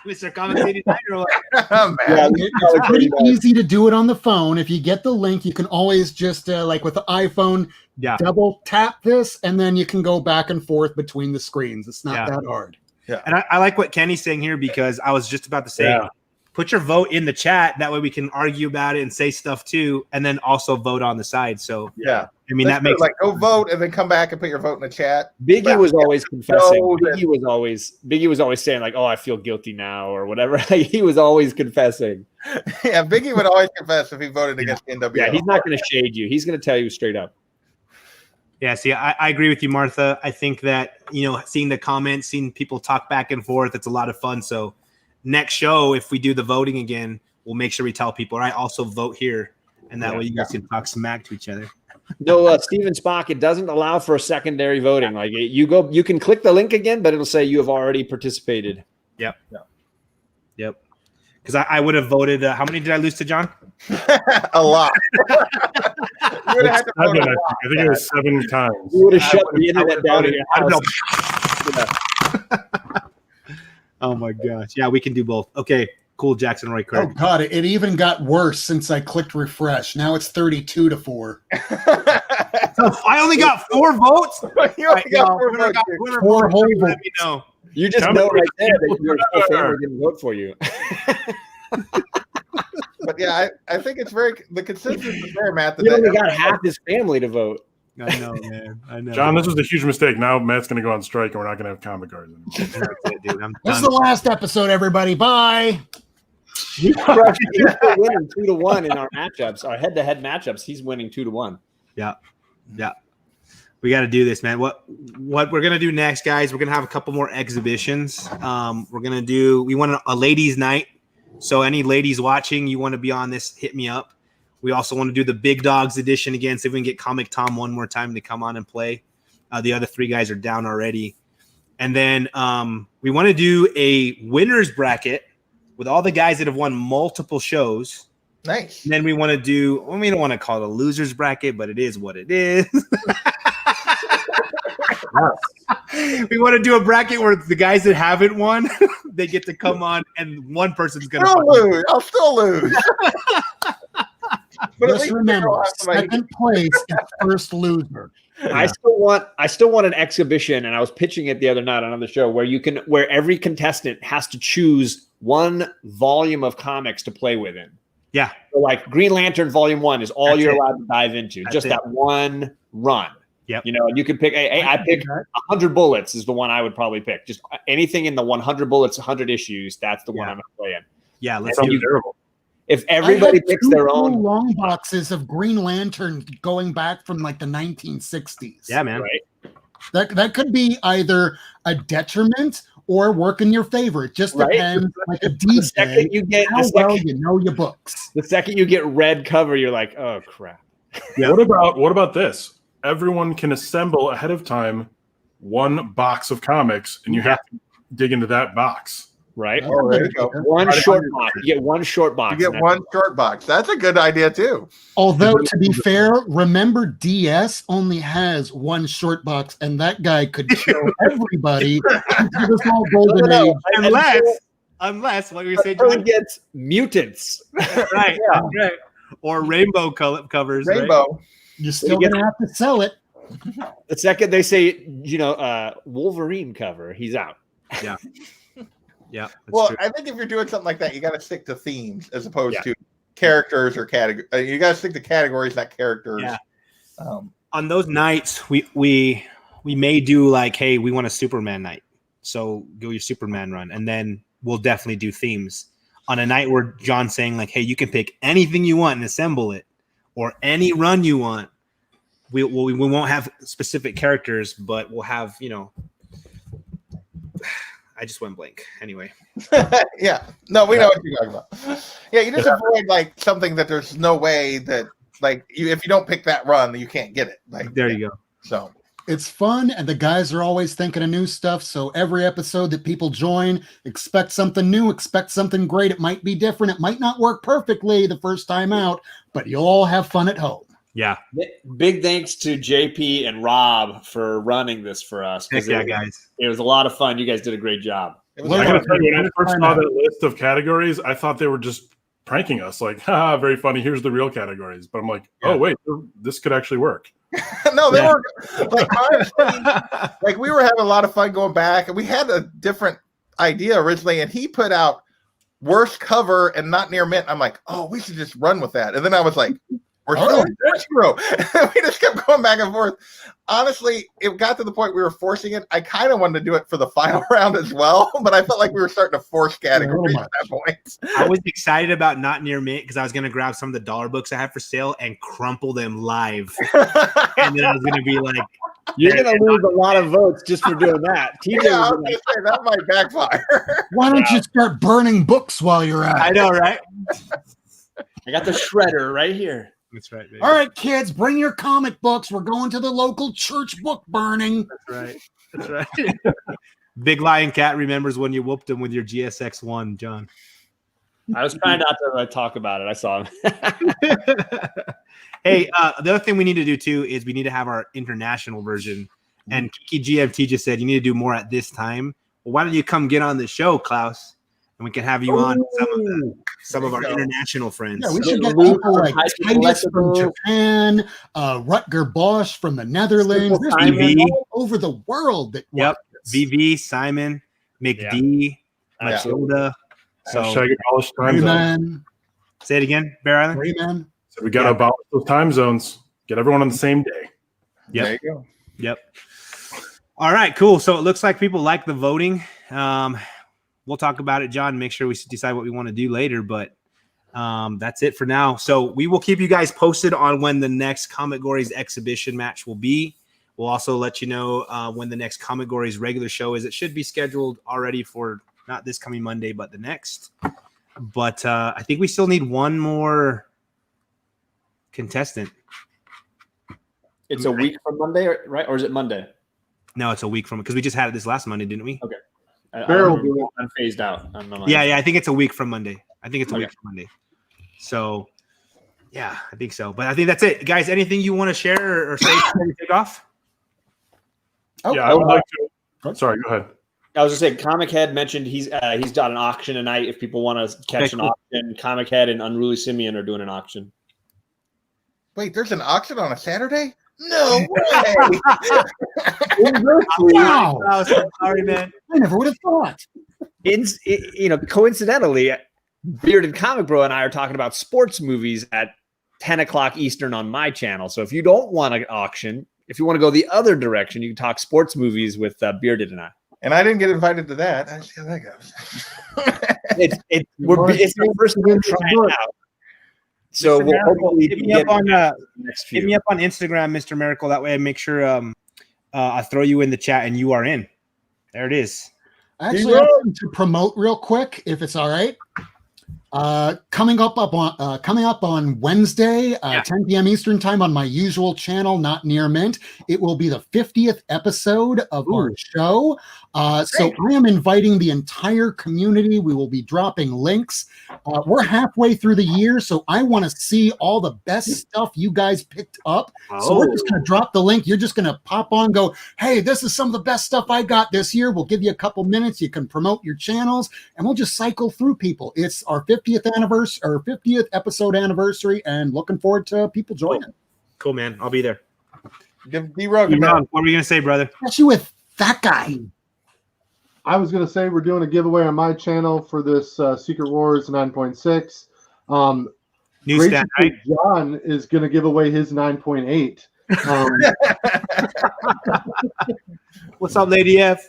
Mr. Comics 89 or what? Yeah, It's pretty easy to do it on the phone. If you get the link, you can always just like with the iPhone, double tap this, and then you can go back and forth between the screens. It's not that hard. Yeah, and I like what Kenny's saying here because I was just about to say, put your vote in the chat. That way we can argue about it and say stuff too, and then also vote on the side. So yeah, I mean that makes like go vote and then come back and put your vote in the chat. Biggie was always confessing. Biggie was always saying like, "Oh, I feel guilty now" or whatever. Like, he was always confessing. Yeah, Biggie would always confess if he voted against the NWO. Yeah, he's not going to shade you. He's going to tell you straight up. Yeah, see, I agree with you, Martha. I think that, seeing the comments, seeing people talk back and forth, it's a lot of fun. So next show, if we do the voting again, we'll make sure we tell people, all right, also vote here. And that way you guys can talk smack to each other. No, Steven Spock, it doesn't allow for a secondary voting. Like you can click the link again, but it'll say you have already participated. Yep. Because I would have voted. How many did I lose to, John? A lot. I think it was 7 times. You would have shut the internet down in your house. Oh my gosh. Yeah, we can do both. Okay, cool, Jackson Roy Kirk. Oh God, it even got worse since I clicked refresh. Now it's 32-4. So I only got 4 votes. You only got 4 votes. 4 whole votes. Let me know. You just know right there that your whole family didn't vote for you. But yeah, I think it's the consensus is there, Matt. That You only got half his family to vote. I know, man. I know. John, this was a huge mistake. Now Matt's going to go on strike, and we're not going to have comic cards anymore. That's it, dude. I'm This is done. the last episode, everybody. Bye. He's winning 2-1 in our matchups, our head-to-head matchups. He's winning 2-1. Yeah. We got to do this, man. What we're gonna do next, guys? We're gonna have a couple more exhibitions. We want a ladies' night. So any ladies watching, you want to be on this, hit me up. We also want to do the Big Dogs edition again, see if we can get Comic Tom one more time to come on and play. The other 3 guys are down already. And then we want to do a winners bracket with all the guys that have won multiple shows. Nice. And then we want to do, we don't want to call it a losers bracket, but it is what it is. We want to do a bracket where the guys that haven't won, they get to come on, and one person's going to lose. I'll still lose. But Just remember, second place is first loser. I still want an exhibition, and I was pitching it the other night on another show where every contestant has to choose one volume of comics to play with in. Yeah. So like Green Lantern Volume 1 is all you're allowed to dive into. Just that one run. Yep. And you can pick. I picked 100 Bullets is the one I would probably pick. Just anything in the 100 Bullets, 100 issues. That's the one I'm going to play in. Yeah, let's Sounds do terrible. If everybody picks their own long boxes of Green Lantern going back from like the 1960s. Yeah, man. Right. That could be either a detriment or work in your favor. It just depends. Like a DJ, you know your books. The second you get red cover, you're like, oh crap. Yeah. What about this? Everyone can assemble ahead of time one box of comics, and you have to dig into that box. Right? Oh, there you go. One short box. You get one short box. You get one short box. That's a good idea too. Although, to be fair, remember DS only has one short box, and that guy could kill everybody into the small golden age. Unless what you say, John gets mutants. Right. Or rainbow covers. Rainbow. Right? You're still going to have to sell it. The second they say, Wolverine cover, he's out. Yeah. Yeah. Well, true. I think if you're doing something like that, you got to stick to themes as opposed to characters or categories. You got to stick to categories, not characters. Yeah. On those nights, we may do like, hey, we want a Superman night, so go your Superman run, and then we'll definitely do themes. On a night where John's saying like, hey, you can pick anything you want and assemble it, or any run you want. We won't have specific characters, but we'll have, I just went blank. Anyway. Yeah. No, we know what you're talking about. Yeah, you just avoid like something that there's no way that like if you don't pick that run, you can't get it. Like there you go. So It's fun, and the guys are always thinking of new stuff. So every episode that people join, expect something new, expect something great. It might be different. It might not work perfectly the first time out, but you'll all have fun at home. Yeah. Big thanks to JP and Rob for running this for us. Heck yeah, guys. It was a lot of fun. You guys did a great job. I gotta tell you, when I first saw that list of categories, I thought they were just pranking us. Like, haha, very funny. Here's the real categories. But I'm like, oh wait, this could actually work. No, they were like, honestly, like we were having a lot of fun going back, and we had a different idea originally, and he put out worst cover and not near mint. I'm like, oh, we should just run with that. And then I was like, we're still hero. We just kept going back and forth. Honestly, it got to the point we were forcing it. I kind of wanted to do it for the final round as well, but I felt like we were starting to force categories at that point. I was excited about not near mint because I was going to grab some of the dollar books I have for sale and crumple them live. And then I was going to be like, you're going to lose a lot of votes just for doing that. TJ yeah, I was gonna say, that might backfire. Why don't you start burning books while you're at it? I know, right? I got the shredder right here. That's right, baby. All right, kids, bring your comic books. We're going to the local church book burning. That's right. That's right. Big Lion Cat remembers when you whooped him with your GSX-1, John. I was trying not to talk about it. I saw him. Hey, the other thing we need to do too is we need to have our international version. And Kiki GMT just said you need to do more at this time. Well, why don't you come get on the show, Klaus? And we can have you on some of our international friends. Yeah, we should get people like Titus from Japan, Rutger Bosch from the Netherlands. There's people all over the world that VV, Simon, McD, Matilda. So Rayman. Say it again, Bear Island. Rayman. So we got to balance those time zones. Get everyone on the same day. Yep. There you go. Yep. All right, cool. So it looks like people like the voting. We'll talk about it, John, make sure we decide what we want to do later, but that's it for now. So we will keep you guys posted on when the next Comicgories exhibition match will be. We'll also let you know when the next Comicgories regular show is. It should be scheduled already for not this coming Monday, but the next. But I think we still need one more contestant. It's a week from Monday, right? Or is it Monday? No, it's a week from, because we just had it this last Monday, didn't we? Okay. I'm phased out. Yeah, I think it's a week from Monday. Week from Monday. So, yeah, I think so. But I think that's it, guys. Anything you want to share or say before we take off? Yeah, I would like to. Sorry, go ahead. I was going to say, Comic Head mentioned he's got an auction tonight. If people want to catch an auction, Comic Head and Unruly Simeon are doing an auction. Wait, there's an auction on a Saturday? No way! Wow. Oh, sorry, man. I never would have thought. Coincidentally, Bearded Comic Bro and I are talking about sports movies at 10 o'clock Eastern on my channel. So if you don't want an auction, if you want to go the other direction, you can talk sports movies with Bearded and I. And I didn't get invited to that. I see how that goes. It's the first time trying out. So we'll hopefully hit me up on Instagram, Mr. Miracle. That way I make sure I throw you in the chat and you are in. There it is. Actually, I want to promote real quick, if it's all right. Coming up on Wednesday, 10 p.m. Eastern time on my usual channel, Not Near Mint. It will be the 50th episode of our show. So I am inviting the entire community. We will be dropping links. We're halfway through the year, so I want to see all the best stuff you guys picked up. So we're just going to drop the link. You're just going to pop on, go, hey, this is some of the best stuff I got this year. We'll give you a couple minutes. You can promote your channels, and we'll just cycle through people. It's our 50th anniversary or 50th episode anniversary, and looking forward to people joining. Cool, man. I'll be there. Give Dee Runk. What were you going to say, brother? Especially with that guy. I was going to say we're doing a giveaway on my channel for this Secret Wars 9.6. New stat, right? John is going to give away his 9.8. What's up, Lady F?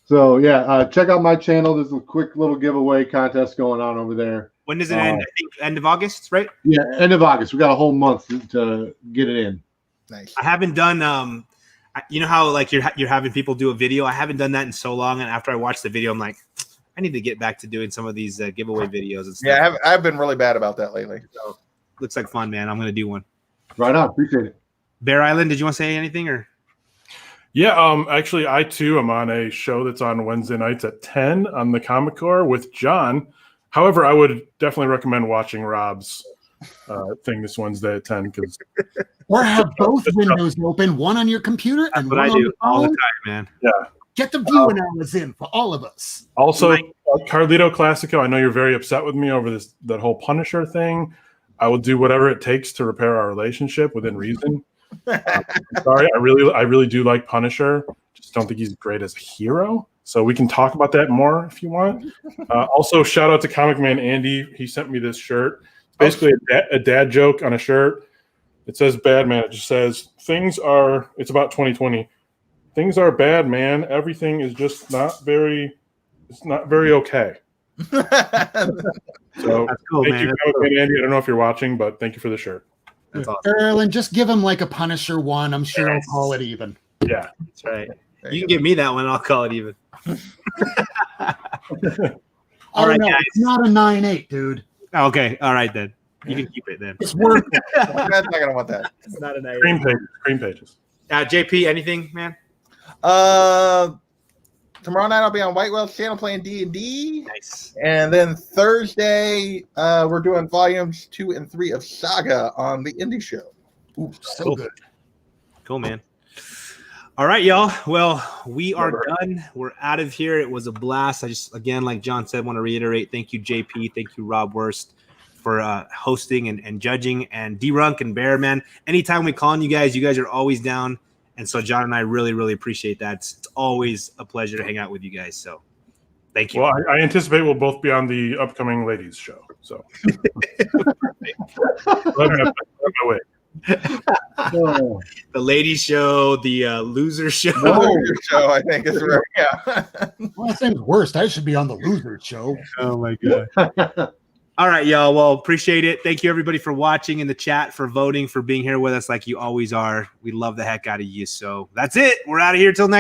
So, check out my channel. There's a quick little giveaway contest going on over there. When does it end? I think end of August, right? Yeah, end of August. We got a whole month to get it in. Nice. I haven't done you know how like you're having people do a video? I haven't done that in so long, and after I watched the video, I'm like, I need to get back to doing some of these giveaway videos and stuff. Yeah, I've been really bad about that lately. So looks like fun, man. I'm gonna do one. Right on. Appreciate it. Bear Island, did you want to say anything or? Yeah, actually, I too am on a show that's on Wednesday nights at 10 on the Comic Core with John. However, I would definitely recommend watching Rob's thing this Wednesday at 10 because Or have both windows open, one on your computer and What one I on do the all the phone. time, man. yeah. Get the viewing hours in for all of us. Also, Carlito Classico, I know you're very upset with me over that whole Punisher thing. I will do whatever it takes to repair our relationship within reason. I'm sorry, I really do like Punisher. Just don't think he's great as a hero. So we can talk about that more if you want. Also, shout out to Comic Man Andy. He sent me this shirt. It's basically a dad joke on a shirt. It says "bad man." It just says things are. It's about 2020. Things are bad, man. Everything is just not very. It's not very okay. So That's cool, thank man. you, Comic Man Andy. I don't know if you're watching, but thank you for the shirt. That's awesome. Erlen, just give him like a Punisher one. I'm sure Yes. I'll call it even. Yeah. That's right. You can give me that one. I'll call it even. All right, no, guys. it's not a 9-8, dude. Okay. All right, then. You can keep it then. It's worth it. I'm not gonna want that. It's not an Cream pages. JP, anything, man? Tomorrow night I'll be on White Whale's channel playing D&D. Nice. And then Thursday, we're doing volumes 2 and 3 of Saga on the Indie Show. Ooh, so Cool. good. Cool, man. All right, y'all. Well, we are done. We're out of here. It was a blast. I just, again, like John said, want to reiterate, thank you, JP. Thank you, Rob Wurst, for hosting and judging. And Dee Runk and Bear, man, anytime we call on you guys are always down. And so John and I really, really appreciate that. It's always a pleasure to hang out with you guys. So thank you. Well, I anticipate we'll both be on the upcoming ladies show. So my way. Oh, The ladies show, the loser show. The Loser Show, I think, is right. Yeah. Well, that seems worst. I should be on the loser show. Oh my god. All right, y'all. Well, appreciate it. Thank you, everybody, for watching in the chat, for voting, for being here with us like you always are. We love the heck out of you. So that's it. We're out of here till next